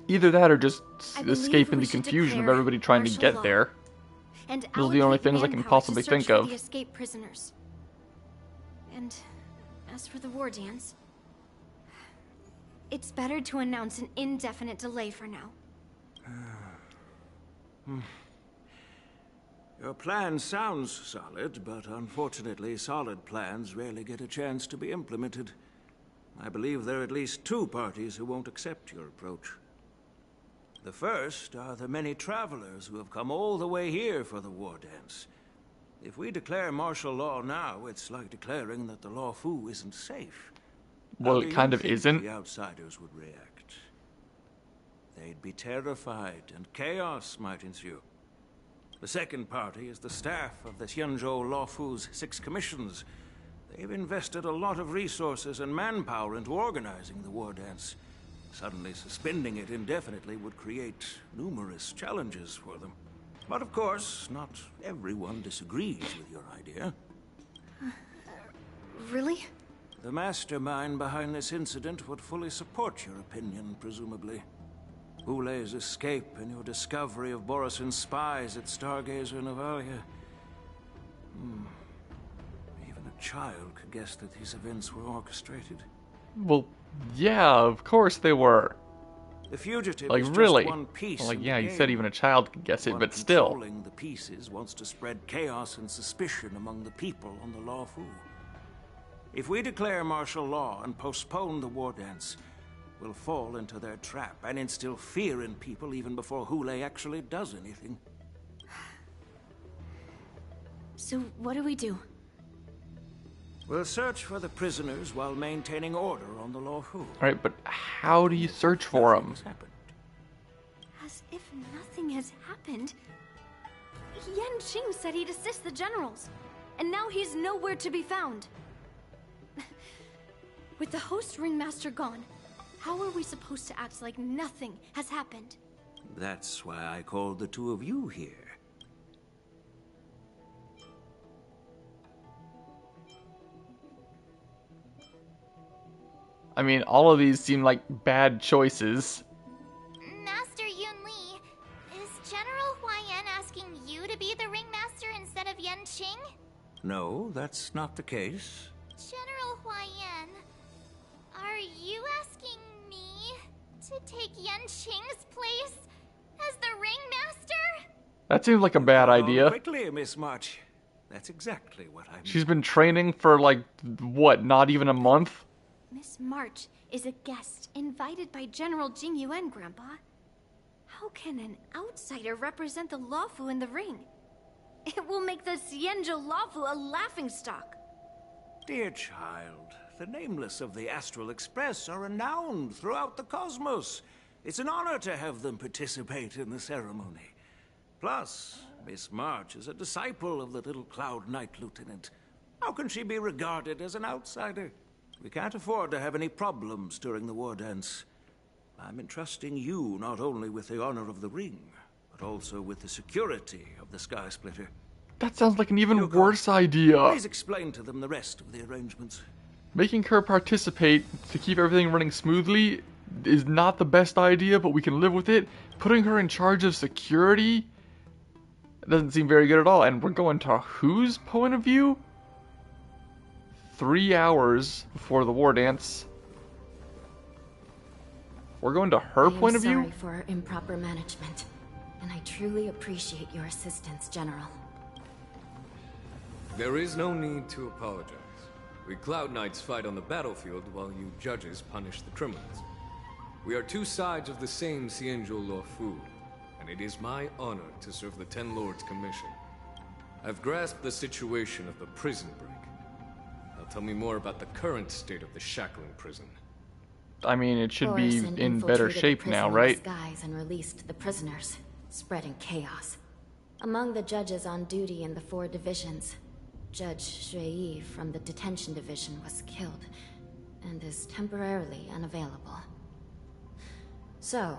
A: Either that or just escape in the confusion of everybody trying to get there.
P: and
A: Those are the only things I can possibly think of.
P: The escaped prisoners. And as for the war dance, it's better to announce an indefinite delay for now.
T: Your plan sounds solid, but unfortunately solid plans rarely get a chance to be implemented. I believe there are at least 2 parties who won't accept your approach. The first are the many travelers who have come all the way here for the war dance. If we declare martial law now, it's like declaring that the Luofu isn't safe.
A: Well,
T: How
A: it
T: do you
A: kind of
T: think
A: isn't.
T: The outsiders would react. They'd be terrified, and chaos might ensue. The second party is the staff of the Xianzhou Luofu's 6 commissions. They've invested a lot of resources and manpower into organizing the war dance. Suddenly suspending it indefinitely would create numerous challenges for them. But of course, not everyone disagrees with your idea.
P: Really?
T: The mastermind behind this incident would fully support your opinion, presumably. Hule's escape and your discovery of Borisin's spies at Stargazer Navalia. Even a child could guess that these events were orchestrated.
A: Well, yeah, of course they were.
T: The fugitive
A: like,
T: is
A: really?
T: Just one piece.
A: Well, like,
T: in
A: yeah,
T: the
A: you
T: game.
A: said even a child could guess it,
T: One
A: but still.
T: Controlling the pieces wants to spread chaos and suspicion among the people on the Luofu. If we declare martial law and postpone the war dance, we'll fall into their trap and instill fear in people even before Hule actually does anything.
P: So what do we do?
T: We'll search for the prisoners while maintaining order on the Luofu.
A: Alright, but how do you search for them?
P: As if nothing has happened. Yan Qing said he'd assist the generals, and now he's nowhere to be found. With the host ringmaster gone, how are we supposed to act like nothing has happened?
T: That's why I called the two of you here.
A: I mean, all of these seem like bad choices.
U: Master Yun Li, is General Huayan asking you to be the ringmaster instead of Yan Qing?
T: No, that's not the case.
U: General Huayan, are you asking me to take Yan Qing's place as the ringmaster?
A: That seems like a bad idea.
T: Quickly, Miss March. That's exactly what I mean.
A: She's been training for like, what, not even a month?
P: Miss March is a guest invited by General Jing Yuan, Grandpa. How can an outsider represent the Luofu in the ring? It will make the Xianzhou Luofu a laughingstock.
T: Dear child, the nameless of the Astral Express are renowned throughout the cosmos. It's an honor to have them participate in the ceremony. Plus, Miss March is a disciple of the little Cloud Knight Lieutenant. How can she be regarded as an outsider? We can't afford to have any problems during the war dance. I'm entrusting you not only with the honor of the ring, but also with the security of the Sky Splitter.
A: That sounds like an even worse idea.
T: Please explain to them the rest of the arrangements.
A: Making her participate to keep everything running smoothly is not the best idea, but we can live with it. Putting her in charge of security doesn't seem very good at all. And we're going to whose point of view? 3 hours before the war dance. We're going to her point of view?
C: I'm sorry for improper management, and I truly appreciate your assistance, General.
N: There is no need to apologize. We Cloud Knights fight on the battlefield while you judges punish the criminals. We are two sides of the same Xianzhou Luofu, and it is my honor to serve the Ten Lords' commission. I've grasped the situation of the prison break. Now tell me more about the current state of the shackling prison.
A: I mean, it should be in better shape now, right?
C: Skies and released the prisoners, spreading chaos. Among the judges on duty in the 4 divisions, Judge Shui from the detention division was killed and is temporarily unavailable. So,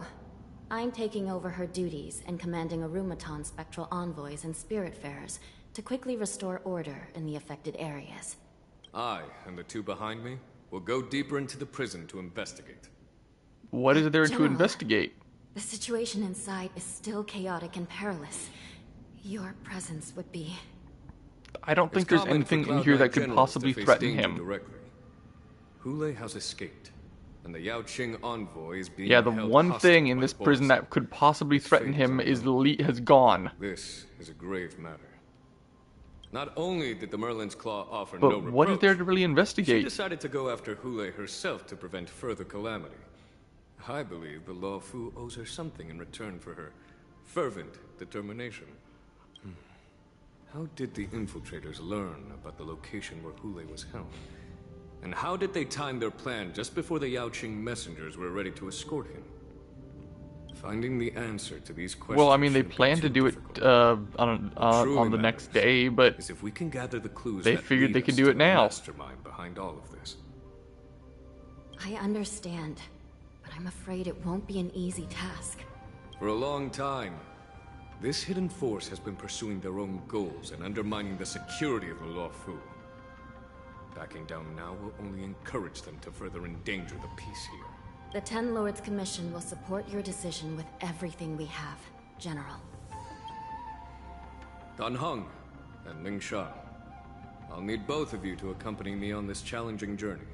C: I'm taking over her duties and commanding Arumaton spectral envoys and spiritfarers to quickly restore order in the affected areas.
N: I, and the two behind me, will go deeper into the prison to investigate.
A: What is there to
C: General,
A: investigate?
C: The situation inside is still chaotic and perilous. Your presence would be...
A: I don't think there's anything in here that could possibly threaten him.
N: Directly. Hule has escaped, and the Yao Qing envoy is being
A: Yeah, the
N: held
A: one
N: hostage
A: thing in
N: by
A: this prison
N: Boris.
A: that could possibly threaten him is has gone.
N: This is a grave matter. Not only did the Merlin's Claw offer
A: But
N: no reproach,
A: what is there to really
N: she
A: investigate?
N: decided to go after Hule herself to prevent further calamity. I believe the Luofu owes her something in return for her fervent determination. How did the infiltrators learn about the location where Hule was held? And how did they time their plan just before the Yao Qing messengers were ready to escort him? Finding the answer to these questions.
A: Well, I mean, they planned to do it on the next day, but
N: is if we can gather the clues
A: they
N: that
A: figured
N: lead
A: they
N: us
A: could do
N: to
A: it
N: the
A: now.
N: mastermind behind all of this.
C: I understand, but I'm afraid it won't be an easy task.
N: For a long time, this hidden force has been pursuing their own goals and undermining the security of the Luofu. Backing down now will only encourage them to further endanger the peace here.
C: The Ten Lords Commission will support your decision with everything we have, General.
N: Dan Heng and Ling Sha, I'll need both of you to accompany me on this challenging journey.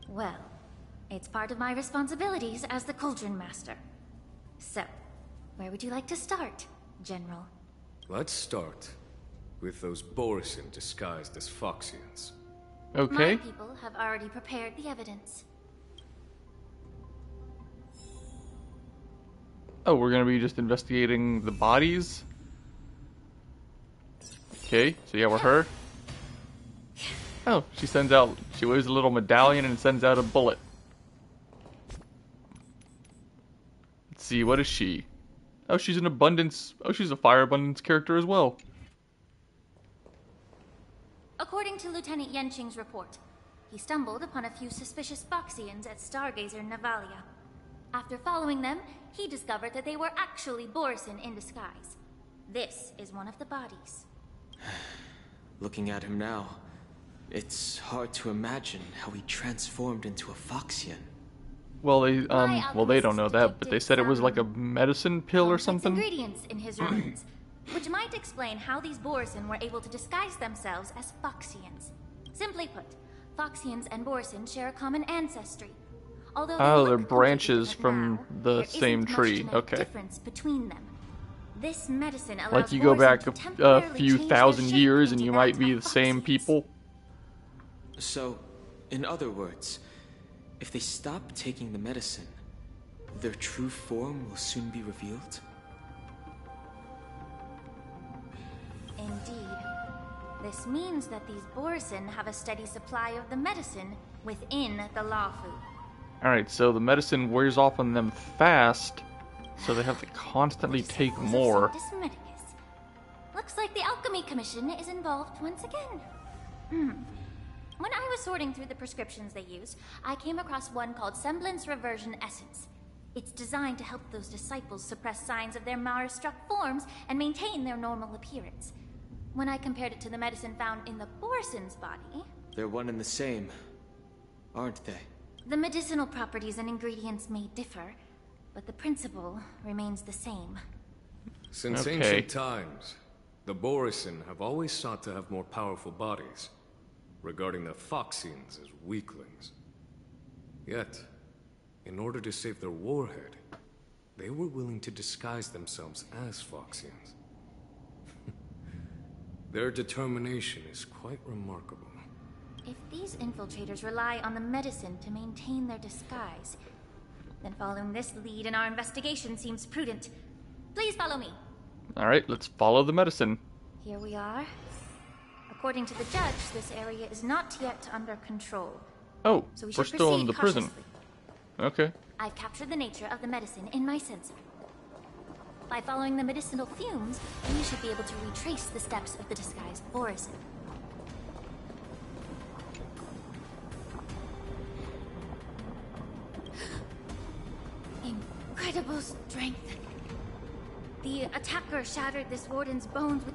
G: Well, it's part of my responsibilities as the Cauldron Master. So, where would you like to start, General?
N: Let's start with those Borisin disguised as Foxians.
A: Okay.
G: My people have already prepared the evidence.
A: Oh, we're gonna be just investigating the bodies? Okay, so yeah, we're her. Oh, she waves a little medallion and sends out a bullet. Let's see, what is she? Oh, she's she's a fire abundance character as well.
P: According to Lieutenant Yenqing's report, he stumbled upon a few suspicious Foxians at Stargazer Navalia. After following them, he discovered that they were actually Borisin in disguise. This is one of the bodies.
I: Looking at him now, it's hard to imagine how he transformed into a Foxian.
A: Well, they don't know that, but they said it was like a medicine pill or something.
P: Ingredients in his remains, which might explain how these Borisin were able to disguise themselves as Foxians. Simply put, Foxians and Borisin share a common ancestry. Although
A: they're branches from the same tree. Okay.
P: Difference between them. This medicine allows
A: like you go back a few thousand years and you might be the same people.
I: So, in other words, if they stop taking the medicine, their true form will soon be revealed?
P: Indeed. This means that these Borisin have a steady supply of the medicine within the Lafu.
A: Alright, so the medicine wears off on them fast, so they have to constantly take more.
P: Looks like the Alchemy Commission is involved once again. When I was sorting through the prescriptions they use, I came across one called Semblance Reversion Essence. It's designed to help those disciples suppress signs of their Mara-struck forms and maintain their normal appearance. When I compared it to the medicine found in the Borisin's body...
I: They're one and the same, aren't they?
P: The medicinal properties and ingredients may differ, but the principle remains the same.
N: Since ancient times, the Borisin have always sought to have more powerful bodies, regarding the Foxians as weaklings. Yet, in order to save their warhead, they were willing to disguise themselves as Foxians. Their determination is quite remarkable.
P: If these infiltrators rely on the medicine to maintain their disguise, then following this lead in our investigation seems prudent. Please follow me.
A: Alright, let's follow the medicine.
P: Here we are. According to the judge, this area is not yet under control.
A: Oh,
P: so
A: we're still in the prison. Okay.
P: I've captured the nature of the medicine in my sensor. By following the medicinal fumes, we should be able to retrace the steps of the disguised Borisin. Incredible strength. The attacker shattered this warden's bones with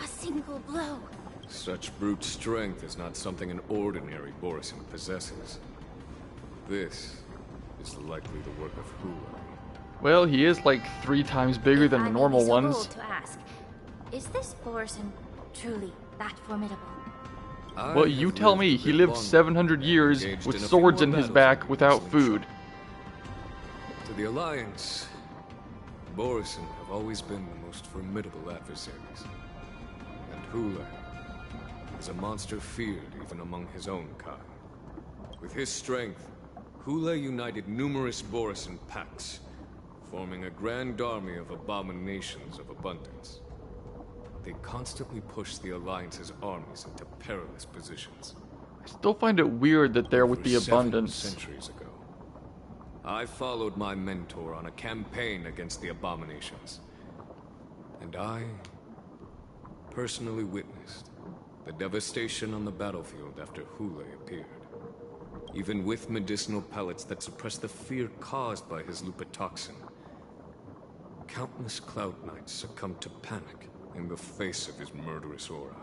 P: a single blow.
N: Such brute strength is not something an ordinary Borisin possesses. This is likely the work of Hula.
A: Well, he is like 3 times bigger than the normal ones.
P: Bold to ask, is this Borisin truly that formidable?
A: Well, you tell me. He lived 700 years with swords in his back without food.
N: To the Alliance, Borisin have always been the most formidable adversaries. And Hula is a monster feared even among his own kind. With his strength, Hula united numerous Borisin packs, forming a grand army of abominations of abundance. They constantly push the Alliance's armies into perilous positions.
A: I still find it weird that they're with the abundance.
N: 7 centuries ago, I followed my mentor on a campaign against the abominations. And I personally witnessed the devastation on the battlefield after Hule appeared. Even with medicinal pellets that suppress the fear caused by his lupatoxin, countless Cloud Knights succumbed to panic in the face of his murderous aura.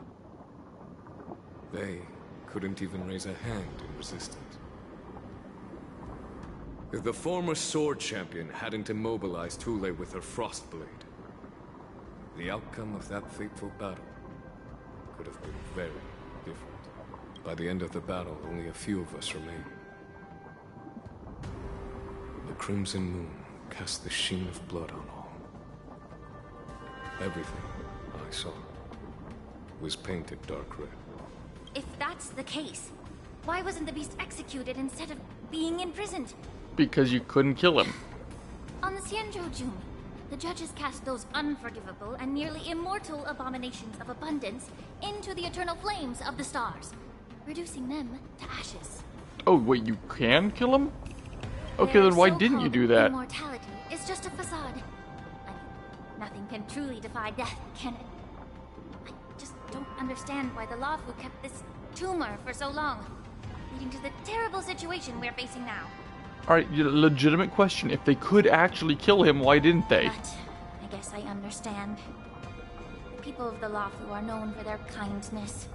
N: They couldn't even raise a hand in resistance. If the former sword champion hadn't immobilized Hule with her Frostblade, the outcome of that fateful battle could have been very different. By the end of the battle, only a few of us remained. The crimson moon cast the sheen of blood on all. Everything I saw was painted dark red.
P: If that's the case, why wasn't the beast executed instead of being imprisoned?
A: Because you couldn't kill him.
P: On the Xianzhou Jun, the judges cast those unforgivable and nearly immortal abominations of abundance into the eternal flames of the stars, reducing them to ashes.
A: Oh, wait, you can kill him? Okay, then why didn't you do that?
P: Immortality is just a facade. I mean, nothing can truly defy death, can it? I just don't understand why the Lawfu kept this tumor for so long, leading to the terrible situation we're facing now.
A: Alright, legitimate question. If they could actually kill him, why didn't they?
P: But I guess I understand. The people of the Lawfu are known for their kindness.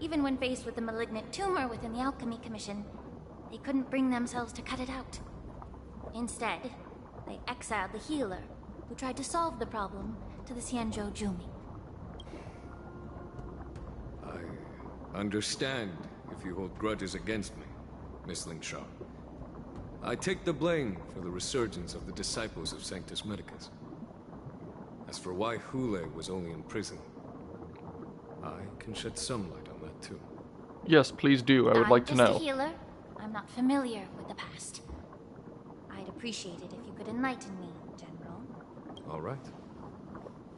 P: Even when faced with the malignant tumor within the Alchemy Commission, they couldn't bring themselves to cut it out. Instead, they exiled the healer, who tried to solve the problem, to the Xianzhou Jumi.
N: I understand if you hold grudges against me, Miss Lingshaw. I take the blame for the resurgence of the disciples of Sanctus Medicus. As for why Hule was only in prison, I can shed some light on that too.
A: Yes, please do. I would like to know.
P: I'm just a healer. I'm not familiar with the past. I'd appreciate it if you could enlighten me, General.
N: All right.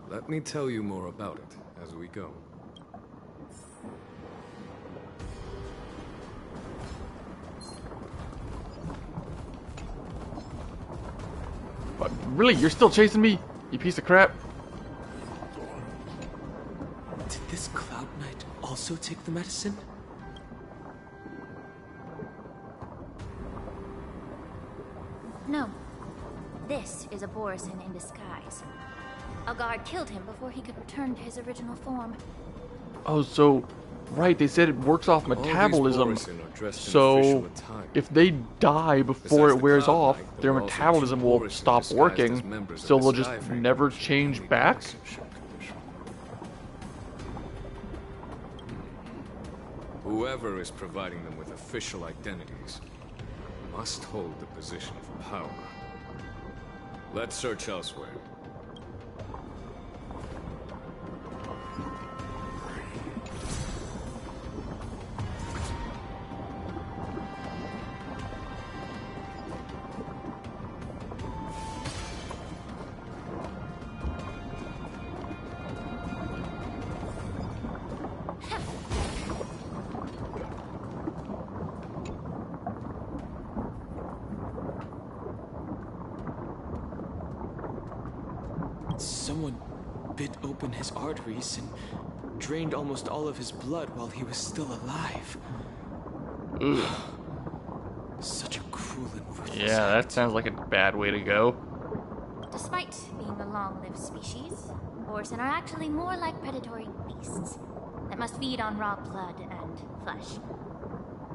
N: Let me tell you more about it as we go.
A: But really, you're still chasing me, you piece of crap?
I: Did this Cloud Knight also take the medicine?
P: No. This is a Borisin in disguise. A guard killed him before he could return to his original form.
A: Oh, so... Right, they said it works off metabolism. So, if they die before it wears off, their metabolism will stop working, so they'll just never change back?
N: Whoever is providing them with official identities must hold the position of power. Let's search elsewhere.
I: Someone bit open his arteries and drained almost all of his blood while he was still alive.
A: Ugh.
I: Such a cruel and ruthless
A: Yeah, that sounds like a bad way to go.
P: Despite being a long-lived species, Borisin are actually more like predatory beasts that must feed on raw blood and flesh.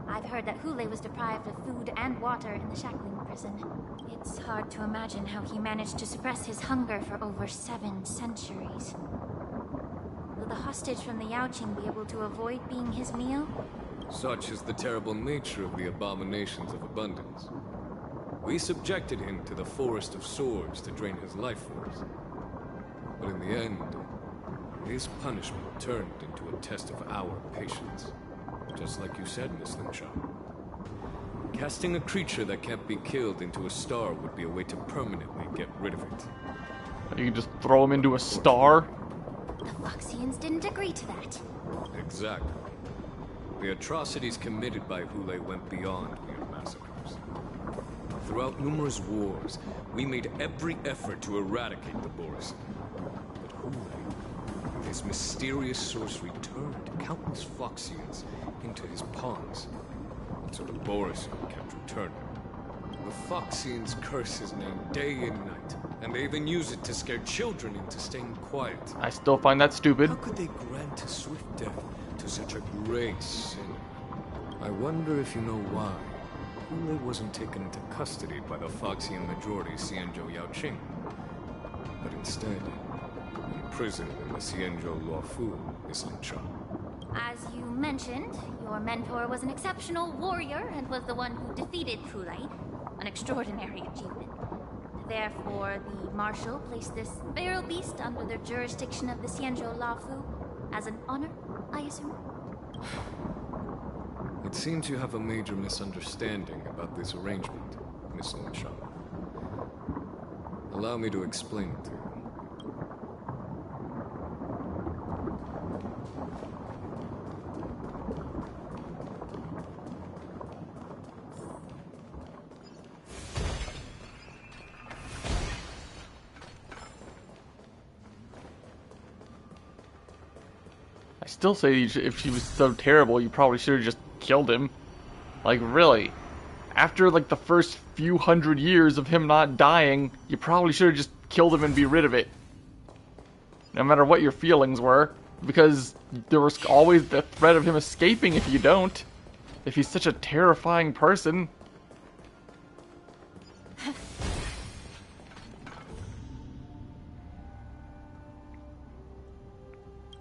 P: I've heard that Hule was deprived of food and water in the Shackling prison. It's hard to imagine how he managed to suppress his hunger for over 7 centuries. Will the hostage from the Yaoqing be able to avoid being his meal?
N: Such is the terrible nature of the abominations of abundance. We subjected him to the Forest of Swords to drain his life force. But in the end, his punishment turned into a test of our patience. Just like you said, Miss Lingshaw. Casting a creature that can't be killed into a star would be a way to permanently get rid of it.
A: You can just throw him into a star?
P: The Foxians didn't agree to that.
N: Exactly. The atrocities committed by Hule went beyond mere massacres. Throughout numerous wars, we made every effort to eradicate the Borisin. But Hule, with his mysterious sorcery, turned countless Foxians into his pawns. And so the Borisin kept returning. The Foxians curse his name day and night, and they even use it to scare children into staying quiet.
A: I still find that stupid.
N: How could they grant a swift death to such a great sin? I wonder if you know why Hule wasn't taken into custody by the Foxian majority Xianzhou Yaoqing, but instead imprisoned in the Xianzhou Luofu, Miss Lingshaw.
P: As you mentioned, your mentor was an exceptional warrior and was the one who defeated Hule, an extraordinary achievement. Therefore, the Marshal placed this feral beast under the jurisdiction of the Xianzhou Luofu as an honor, I assume?
N: It seems you have a major misunderstanding about this arrangement, Miss Lingshaw. Allow me to explain it to you.
A: still say if she was so terrible, you probably should have just killed him. Like, really. After, like, the first few hundred years of him not dying, you probably should have just killed him and be rid of it. No matter what your feelings were. Because there was always the threat of him escaping if you don't. If he's such a terrifying person.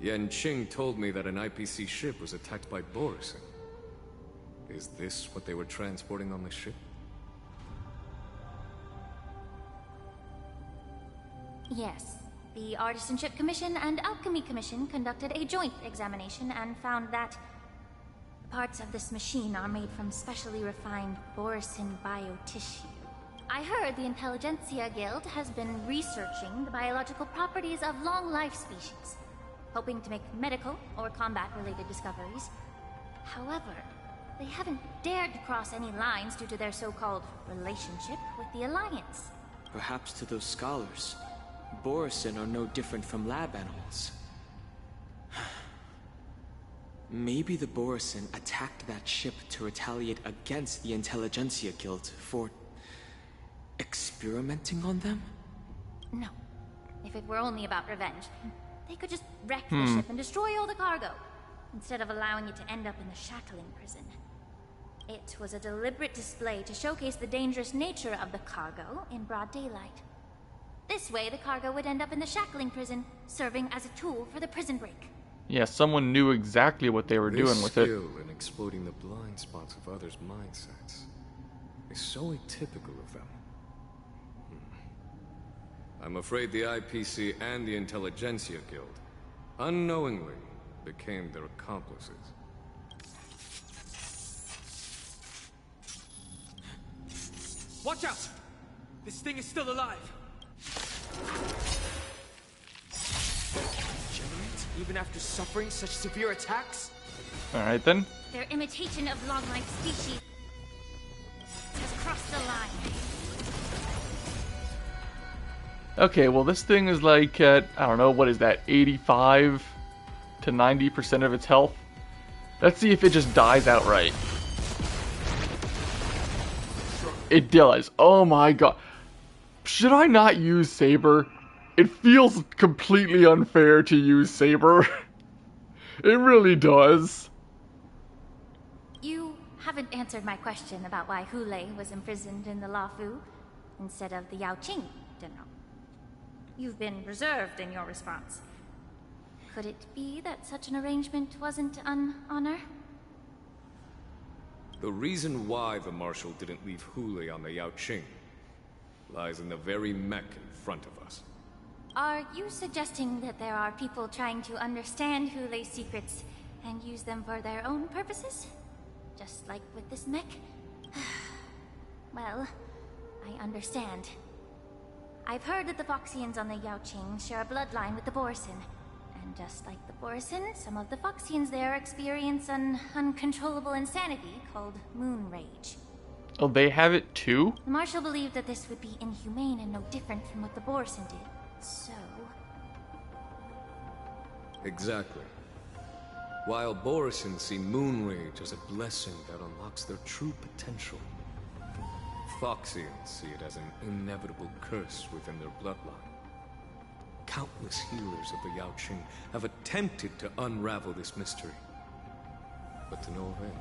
N: Yanqing told me that an IPC ship was attacked by Borison. Is this what they were transporting on the ship?
P: Yes. The Artisanship Commission and Alchemy Commission conducted a joint examination and found that parts of this machine are made from specially refined Borison biotissue. I heard the Intelligentsia Guild has been researching the biological properties of long-life species, hoping to make medical or combat-related discoveries. However, they haven't dared to cross any lines due to their so-called relationship with the Alliance.
I: Perhaps to those scholars, Borison are no different from lab animals. Maybe the Borison attacked that ship to retaliate against the Intelligentsia Guild for experimenting on them?
P: No. If it were only about revenge, they could just wreck the ship and destroy all the cargo, instead of allowing it to end up in the shackling prison. It was a deliberate display to showcase the dangerous nature of the cargo in broad daylight. This way, the cargo would end up in the shackling prison, serving as a tool for the prison break.
A: Yeah, someone knew exactly what they were doing with it.
N: This skill in exploiting the blind spots of others' mindsets is so atypical of them. I'm afraid the IPC and the Intelligentsia Guild unknowingly became their accomplices.
M: Watch out! This thing is still alive.
I: Regenerate even after suffering such severe attacks?
A: Alright then.
P: Their imitation of long-life species has crossed the line.
A: Okay, well this thing is like at, I don't know, what is that, 85 to 90% of its health? Let's see if it just dies outright. It does. Oh my god. Should I not use Saber? It feels completely unfair to use Saber. It really does.
P: You haven't answered my question about why Hulei was imprisoned in the Luofu instead of the Yaoqing, General. You've been reserved in your response. Could it be that such an arrangement wasn't an honor?
N: The reason why the Marshal didn't leave Hulei on the Yaoqing lies in the very mech in front of us.
P: Are you suggesting that there are people trying to understand Hulei's secrets and use them for their own purposes? Just like with this mech? Well, I understand. I've heard that the Foxians on the Yaoqing share a bloodline with the Borison. And just like the Borison, some of the Foxians there experience an uncontrollable insanity called moon rage.
A: Oh, they have it too?
P: The Marshal believed that this would be inhumane and no different from what the Borison did. So...
N: Exactly. While Borison see moon rage as a blessing that unlocks their true potential, Foxians see it as an inevitable curse within their bloodline. Countless healers of the Yaoqing have attempted to unravel this mystery, but to no avail.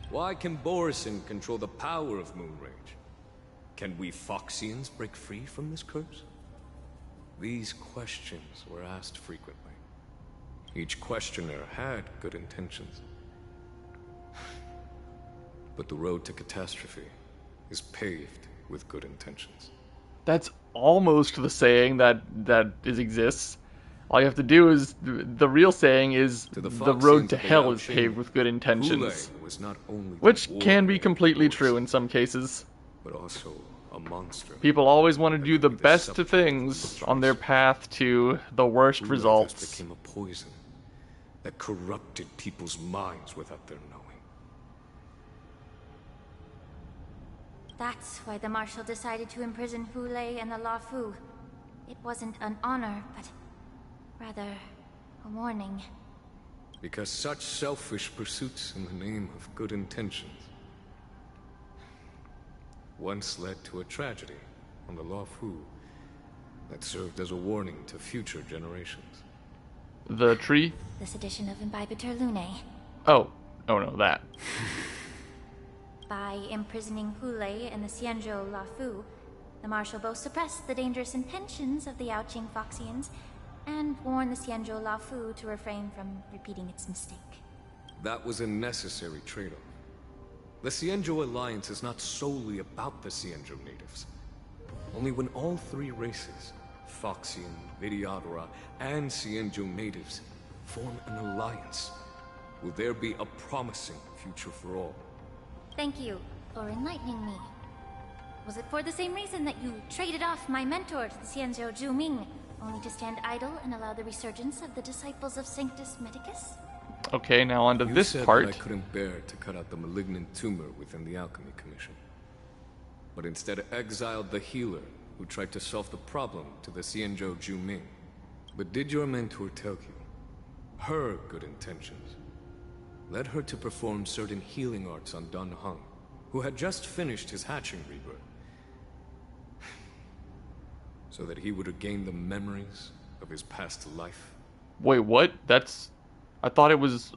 N: Why can Borison control the power of moon rage? Can we Foxians break free from this curse? These questions were asked frequently. Each questioner had good intentions. But the road to catastrophe is paved with good intentions.
A: That's almost the saying that exists. All you have to do is, the real saying is, the road to hell is paved with good intentions.
N: Was not only
A: which can be completely true in some cases.
N: But also a monster.
A: People always want to do the best of things on their path to the worst results.
N: Became a poison that corrupted people's minds without their knowing.
P: That's why the Marshal decided to imprison Hulei and the Luofu. It wasn't an honor, but rather a warning.
N: Because such selfish pursuits in the name of good intentions once led to a tragedy on the Luofu that served as a warning to future generations.
A: The tree?
P: This edition of Imbibitor Lunae.
A: Oh no, that.
P: By imprisoning Hule in the Xianzhou Luofu, the Marshal both suppressed the dangerous intentions of the Yaoqing Foxians and warned the Xianzhou Luofu to refrain from repeating its mistake.
N: That was a necessary trade-off. The Xianzhou Alliance is not solely about the Xianzhou natives. Only when all three races, Foxian, Videodora, and Xianzhou natives, form an alliance, will there be a promising future for all.
P: Thank you for enlightening me. Was it for the same reason that you traded off my mentor to the Xianzhou Zhuming, only to stand idle and allow the resurgence of the disciples of Sanctus Medicus?
A: Okay, now on to
N: You
A: this
N: said
A: part.
N: that I couldn't bear to cut out the malignant tumor within the Alchemy Commission, but instead exiled the healer who tried to solve the problem to the Xianzhou Zhuming. But did your mentor tell you her good intentions led her to perform certain healing arts on Dan Heng, who had just finished his hatching rebirth, so that he would regain the memories of his past life?
A: Wait, what? I thought it was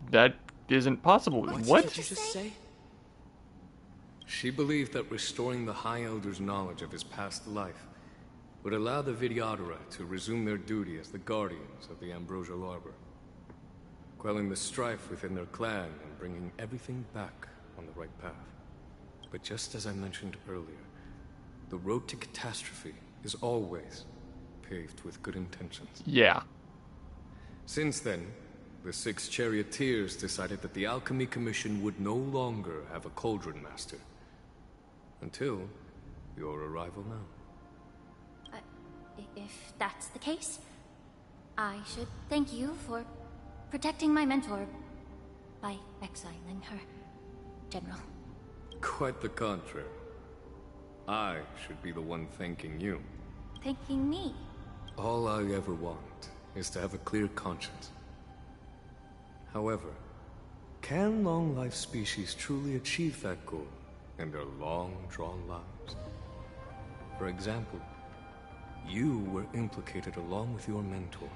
A: that isn't possible. What?
I: Did you just say?
N: She believed that restoring the High Elder's knowledge of his past life would allow the Videodora to resume their duty as the guardians of the Ambrosial Arbor, quelling the strife within their clan and bringing everything back on the right path. But just as I mentioned earlier, the road to catastrophe is always paved with good intentions.
A: Yeah.
N: Since then, the 6 charioteers decided that the Alchemy Commission would no longer have a Cauldron Master. Until your arrival now.
P: If that's the case, I should thank you for protecting my mentor by exiling her, General.
N: Quite the contrary. I should be the one thanking you.
P: Thanking me?
N: All I ever want is to have a clear conscience. However, can long-life species truly achieve that goal in their long-drawn lives? For example, you were implicated along with your mentor,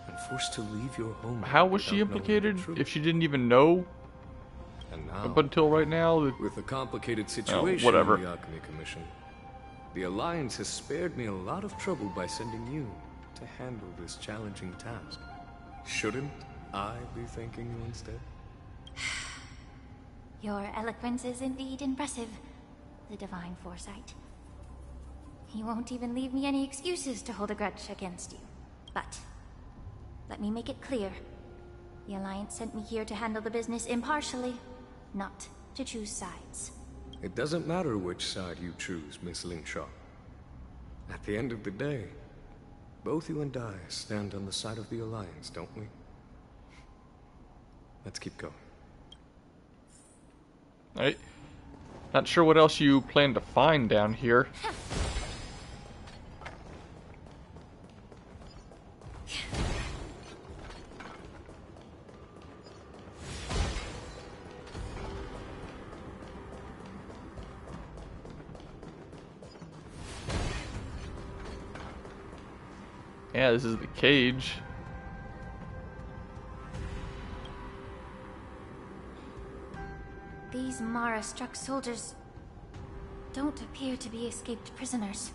N: and forced to leave your home.
A: How was she implicated if she didn't even know?
N: And now,
A: up until right now,
N: with the complicated situation
A: whatever.
N: in the Alchemy Commission, the Alliance has spared me a lot of trouble by sending you to handle this challenging task. Shouldn't I be thanking you instead?
P: Your eloquence is indeed impressive, the divine foresight. You won't even leave me any excuses to hold a grudge against you. But let me make it clear. The Alliance sent me here to handle the business impartially, not to choose sides.
N: It doesn't matter which side you choose, Miss Lingshaw. At the end of the day, both you and I stand on the side of the Alliance, don't we? Let's keep going.
A: Alright. Not sure what else you plan to find down here. Yeah, this is the cage.
P: These Mara-struck soldiers don't appear to be escaped prisoners.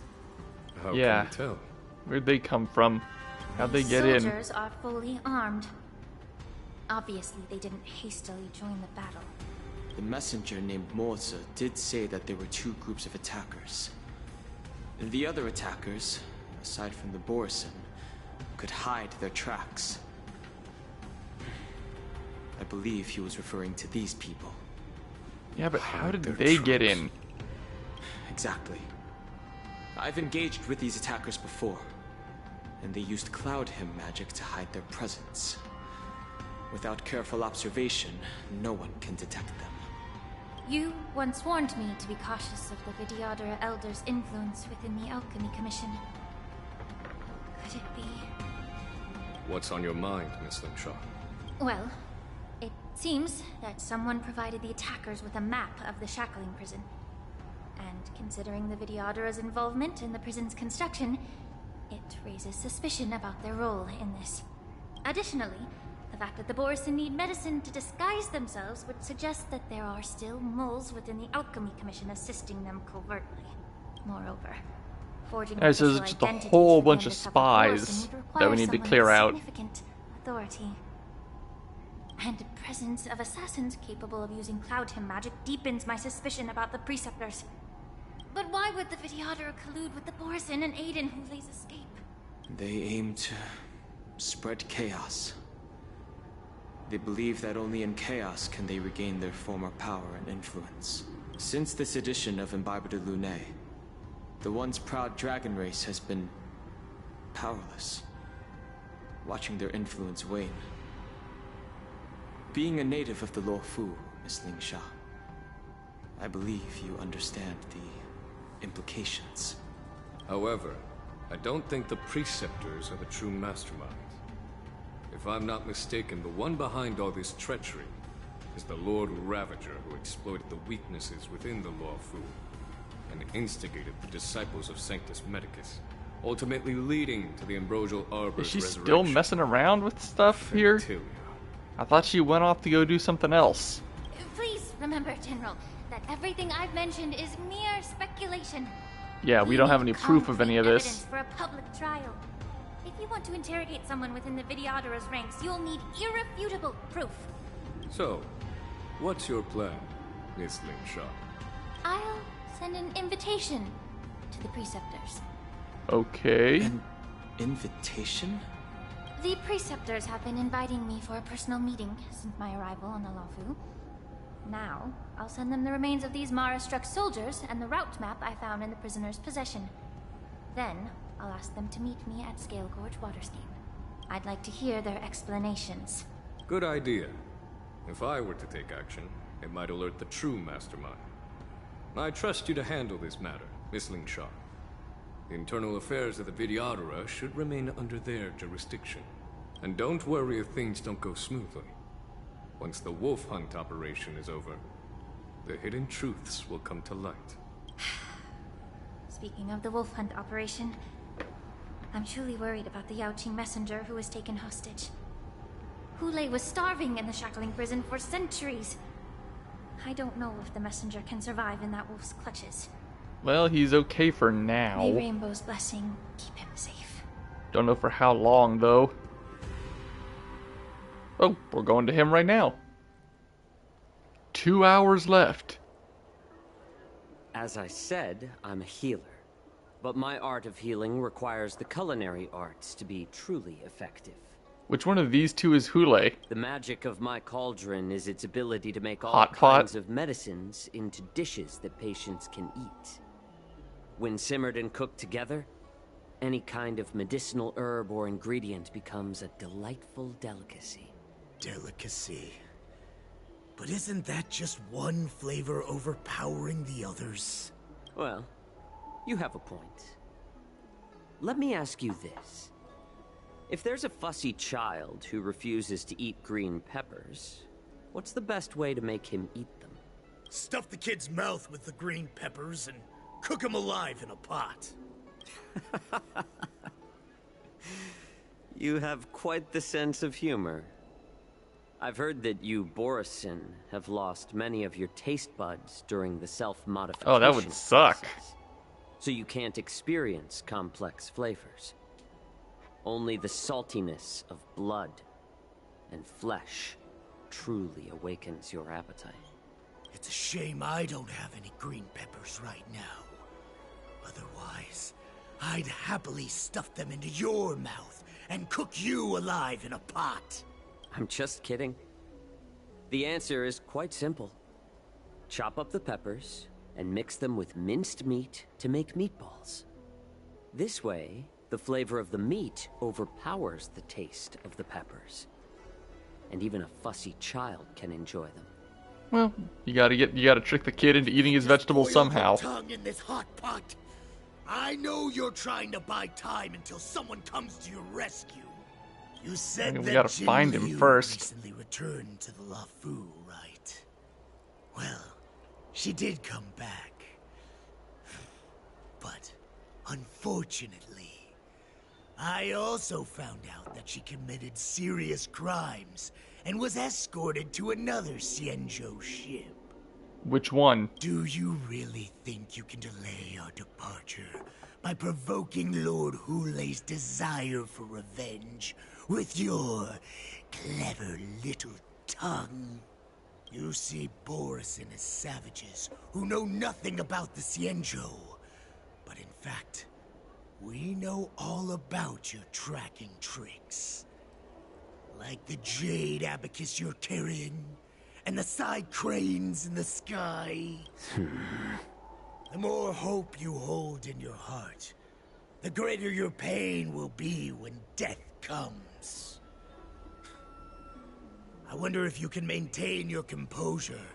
N: How
A: Yeah.
N: can you tell?
A: Where'd they come from? How'd they get in?
P: Soldiers are fully armed. Obviously, they didn't hastily join the battle.
I: The messenger named Moza did say that there were 2 groups of attackers. The other attackers, aside from the Borison, could hide their tracks. I believe he was referring to these people.
A: Yeah, but how did they get in?
I: Exactly. I've engaged with these attackers before, and they used Cloud Hymn magic to hide their presence. Without careful observation, no one can detect them.
P: You once warned me to be cautious of the Videodora Elder's influence within the Alchemy Commission. Could it be?
N: What's on your mind, Miss Lingshaw?
U: Well, it seems that someone provided the attackers with a map of the shackling prison. And considering the Videodara's involvement in the prison's construction, it raises suspicion about their role in this. Additionally, the fact that the Borison need medicine to disguise themselves would suggest that there are still moles within the Alchemy Commission assisting them covertly. Moreover, forging
A: Alright, so there's just a whole bunch of spies that we need to clear out.
U: Significant authority. And the presence of assassins capable of using Cloudhim magic deepens my suspicion about the Preceptors. But why would the Videodara collude with the Borison and aid in Hulei's escape?
I: They aim to spread chaos. They believe that only in chaos can they regain their former power and influence. Since this edition of Imbibe de Lune, the once proud dragon race has been powerless, watching their influence wane. Being a native of the Luofu, Miss Ling Sha, I believe you understand the implications.
N: However, I don't think the Preceptors are the true masterminds. If I'm not mistaken, the one behind all this treachery is the Lord Ravager who exploited the weaknesses within the Luofu and instigated the disciples of Sanctus Medicus, ultimately leading to the Ambrosial Arbor's
A: Is she
N: resurrection.
A: still messing around with stuff here? I thought she went off to go do something else.
U: Please remember, General, that everything I've mentioned is mere speculation.
A: Yeah, we don't have any proof of any of this.
U: For a public trial. If you want to interrogate someone within the Videodara's ranks, you'll need irrefutable proof.
N: So, what's your plan, Miss Ling Sha?
U: I'll send an invitation to the Preceptors.
A: Okay.
I: An invitation?
U: The Preceptors have been inviting me for a personal meeting since my arrival on the Luofu. Now, I'll send them the remains of these Mara-struck soldiers and the route map I found in the prisoner's possession. Then, I'll ask them to meet me at Scale Gorge Waterscape. I'd like to hear their explanations.
N: Good idea. If I were to take action, it might alert the true mastermind. I trust you to handle this matter, Miss Ling Sha. The internal affairs of the Videodara should remain under their jurisdiction. And don't worry if things don't go smoothly. Once the wolf hunt operation is over, the hidden truths will come to light.
U: Speaking of the wolf hunt operation, I'm truly worried about the Yaoqing messenger who was taken hostage. Hulei was starving in the shackling prison for centuries. I don't know if the messenger can survive in that wolf's clutches.
A: Well, he's okay for now.
U: May Rainbow's blessing keep him safe.
A: Don't know for how long, though. Oh, we're going to him right now. 2 hours left.
B: As I said, I'm a healer. But my art of healing requires the culinary arts to be truly effective.
A: Which one of these two is Hulei?
B: The magic of my cauldron is its ability to make all
A: Hot pot?
B: kinds of medicines into dishes that patients can eat. When simmered and cooked together, any kind of medicinal herb or ingredient becomes a delightful delicacy.
D: Delicacy. But isn't that just one flavor overpowering the others?
B: Well, you have a point. Let me ask you this. If there's a fussy child who refuses to eat green peppers, what's the best way to make him eat them?
D: Stuff the kid's mouth with the green peppers and cook him alive in a pot.
B: You have quite the sense of humor. I've heard that you, Borison, have lost many of your taste buds during the self-modification
A: Oh, that would suck.
B: process, so you can't experience complex flavors. Only the saltiness of blood and flesh truly awakens your appetite.
D: It's a shame I don't have any green peppers right now. Otherwise, I'd happily stuff them into your mouth and cook you alive in a pot.
B: I'm just kidding. The answer is quite simple. Chop up the peppers and mix them with minced meat to make meatballs. This way, the flavor of the meat overpowers the taste of the peppers. And even a fussy child can enjoy them.
A: Well, you gotta trick the kid into eating his vegetables somehow.
D: Boil your tongue in this hot pot. I know you're trying to buy time until someone comes to your rescue. You said
A: we
D: that
A: gotta
D: Jin
A: find him
D: Liu
A: first.
D: recently returned to the Luofu, right? Well, she did come back. But, unfortunately, I also found out that she committed serious crimes and was escorted to another Xianzhou ship.
A: Which one?
D: Do you really think you can delay our departure by provoking Lord Hulei's desire for revenge with your clever little tongue? You see Boris and his savages who know nothing about the Xianzhou. But in fact, we know all about your tracking tricks. Like the jade abacus you're carrying, and the side cranes in the sky. The more hope you hold in your heart, the greater your pain will be when death comes. I wonder if you can maintain your composure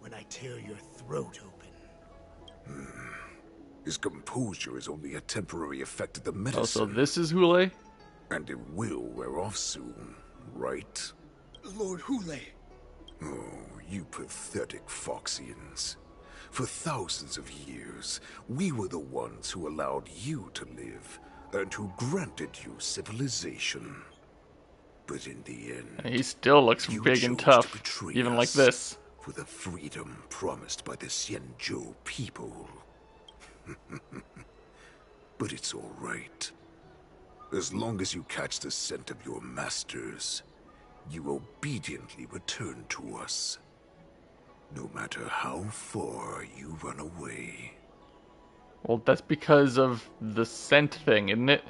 D: when I tear your throat open.
F: His composure is only a temporary effect of the medicine.
A: Oh, so this is Hulei?
F: And it will wear off soon, right?
D: Lord Hulei.
F: Oh, you pathetic Foxians. For thousands of years, we were the ones who allowed you to live, and who granted you civilization. But in the end,
A: He still looks big and tough, even like this.
F: For the freedom promised by the Xianzhou people. But it's all right. As long as you catch the scent of your masters, you obediently return to us. No matter how far you run away.
A: Well, that's because of the scent thing, isn't it?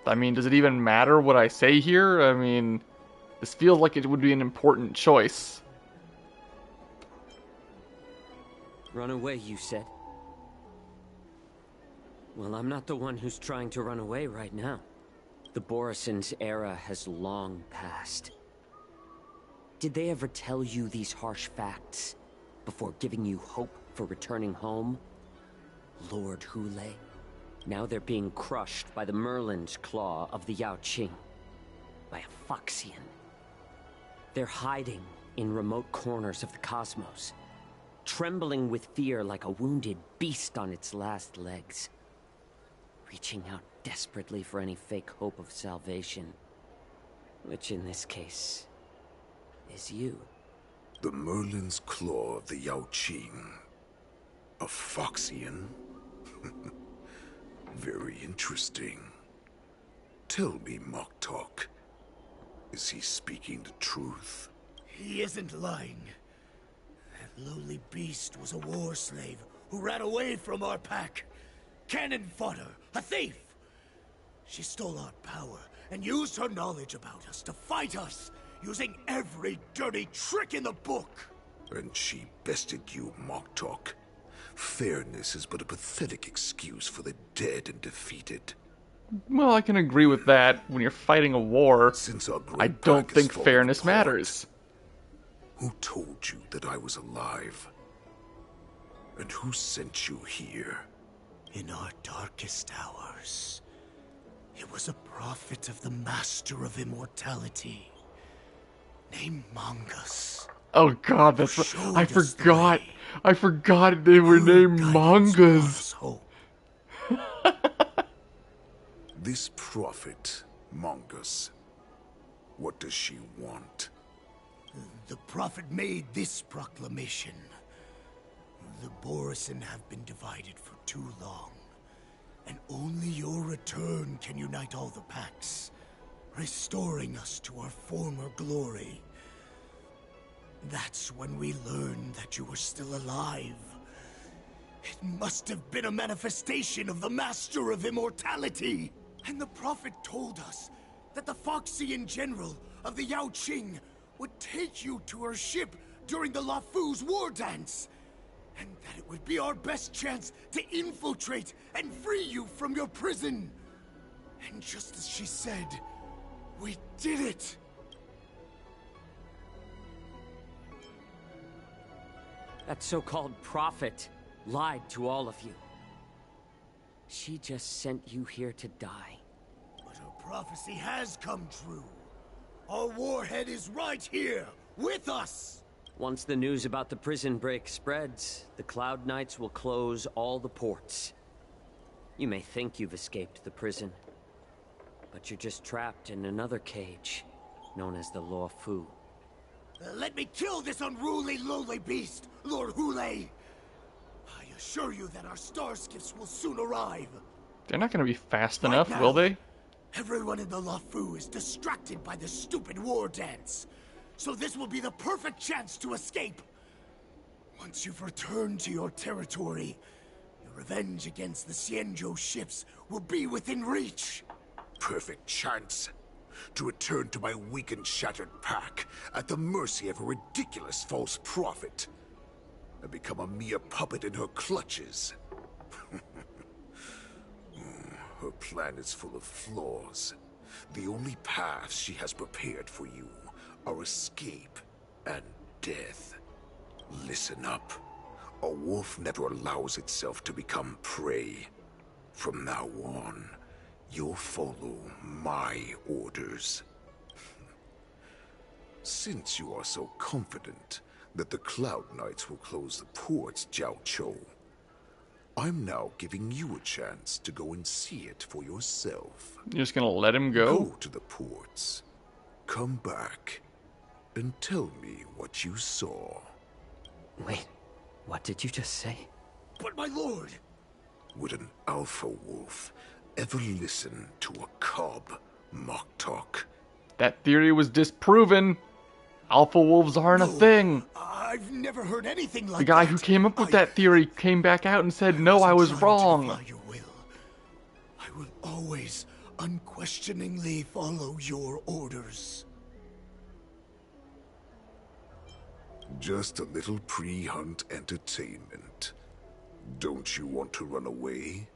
A: I mean, does it even matter what I say here? I mean, this feels like it would be an important choice.
B: Run away, you said? Well, I'm not the one who's trying to run away right now. The Borison's era has long passed. Did they ever tell you these harsh facts before giving you hope for returning home? Lord Hulei? Now they're being crushed by the Merlin's claw of the Yao Qing. By a Foxian. They're hiding in remote corners of the cosmos. Trembling with fear like a wounded beast on its last legs. Reaching out desperately for any fake hope of salvation. Which in this case is you.
F: The Merlin's claw of the Yao Qing. A Foxian? Very interesting. Tell me, Moktok, is he speaking the truth?
D: He isn't lying. That lowly beast was a war slave who ran away from our pack. Cannon fodder, a thief. She stole our power and used her knowledge about us to fight us, using every dirty trick in the book.
F: And she bested you, Moktok. Fairness is but a pathetic excuse for the dead and defeated.
A: Well, I can agree with that. When you're fighting a war,
F: Since our great
A: I don't
F: pack
A: think
F: is falling
A: fairness
F: apart,
A: matters.
F: Who told you that I was alive? And who sent you here?
D: In our darkest hours, it was a prophet of the Master of Immortality, named Mongus.
A: Oh god, that's what, I forgot. I forgot they were named mangas.
F: This prophet, Mongus, what does she want?
D: The prophet made this proclamation. The Borison have been divided for too long, and only your return can unite all the packs, restoring us to our former glory. That's when we learned that you were still alive. It must have been a manifestation of the Master of Immortality. And the prophet told us that the Foxian general of the Yao Qing would take you to her ship during the Luofu's war dance. And that it would be our best chance to infiltrate and free you from your prison. And just as she said, we did it.
B: That so-called prophet lied to all of you. She just sent you here to die.
D: But her prophecy has come true. Our warhead is right here, with us!
B: Once the news about the prison break spreads, the Cloud Knights will close all the ports. You may think you've escaped the prison, but you're just trapped in another cage, known as the Law Fu.
D: Let me kill this unruly, lowly beast, Lord Hule! I assure you that our star skiffs will soon arrive.
A: They're not going to be fast enough, will they?
D: Everyone in the La Fu is distracted by the stupid war dance. So this will be the perfect chance to escape. Once you've returned to your territory, your revenge against the Xianzhou ships will be within reach.
F: Perfect chance to return to my weak and shattered pack at the mercy of a ridiculous false prophet and become a mere puppet in her clutches. Her plan is full of flaws. The only paths she has prepared for you are escape and death. Listen up. A wolf never allows itself to become prey. From now on, you'll follow my orders. Since you are so confident that the Cloud Knights will close the ports, Jiao Chou, I'm now giving you a chance to go and see it for yourself.
A: You're just gonna let him go?
F: Go to the ports. Come back and tell me what you saw.
B: Wait, what did you just say?
D: But my lord!
F: Would an alpha wolf ever listen to a cub, Moktok?
A: That theory was disproven. Alpha wolves aren't a thing.
D: I've never heard anything like that.
A: The guy who came up with that theory came back out and said, no, I was wrong.
D: I will always unquestioningly follow your orders.
F: Just a little pre-hunt entertainment. Don't you want to run away?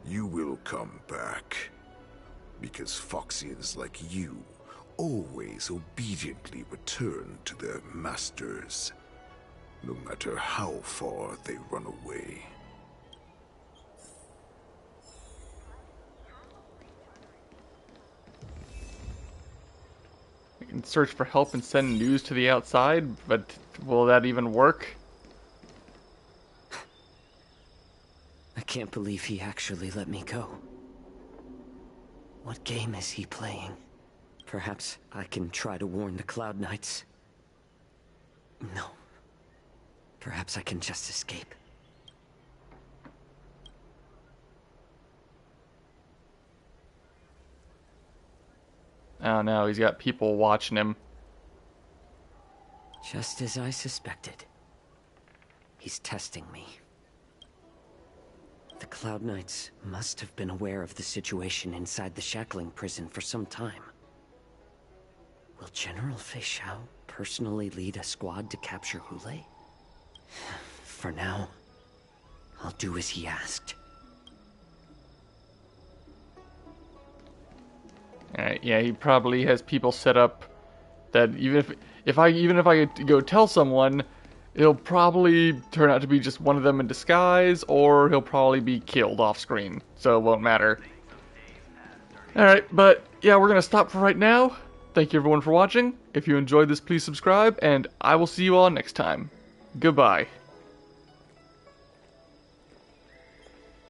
F: You will come back. Because Foxians like you always obediently return to their masters, no matter how far they run away.
A: We can search for help and send news to the outside, but will that even work?
B: I can't believe he actually let me go. What game is he playing? Perhaps I can try to warn the Cloud Knights. No. Perhaps I can just escape.
A: Oh no, he's got people watching him.
B: Just as I suspected. He's testing me. The Cloud Knights must have been aware of the situation inside the shackling prison for some time. Will General Fei Xiao personally lead a squad to capture Hule? For now, I'll do as he asked.
A: Alright, yeah, he probably has people set up that even if I go tell someone, it'll probably turn out to be just one of them in disguise, or he'll probably be killed off screen, so it won't matter. Alright, but yeah, we're gonna stop for right now. Thank you everyone for watching. If you enjoyed this, please subscribe, and I will see you all next time. Goodbye.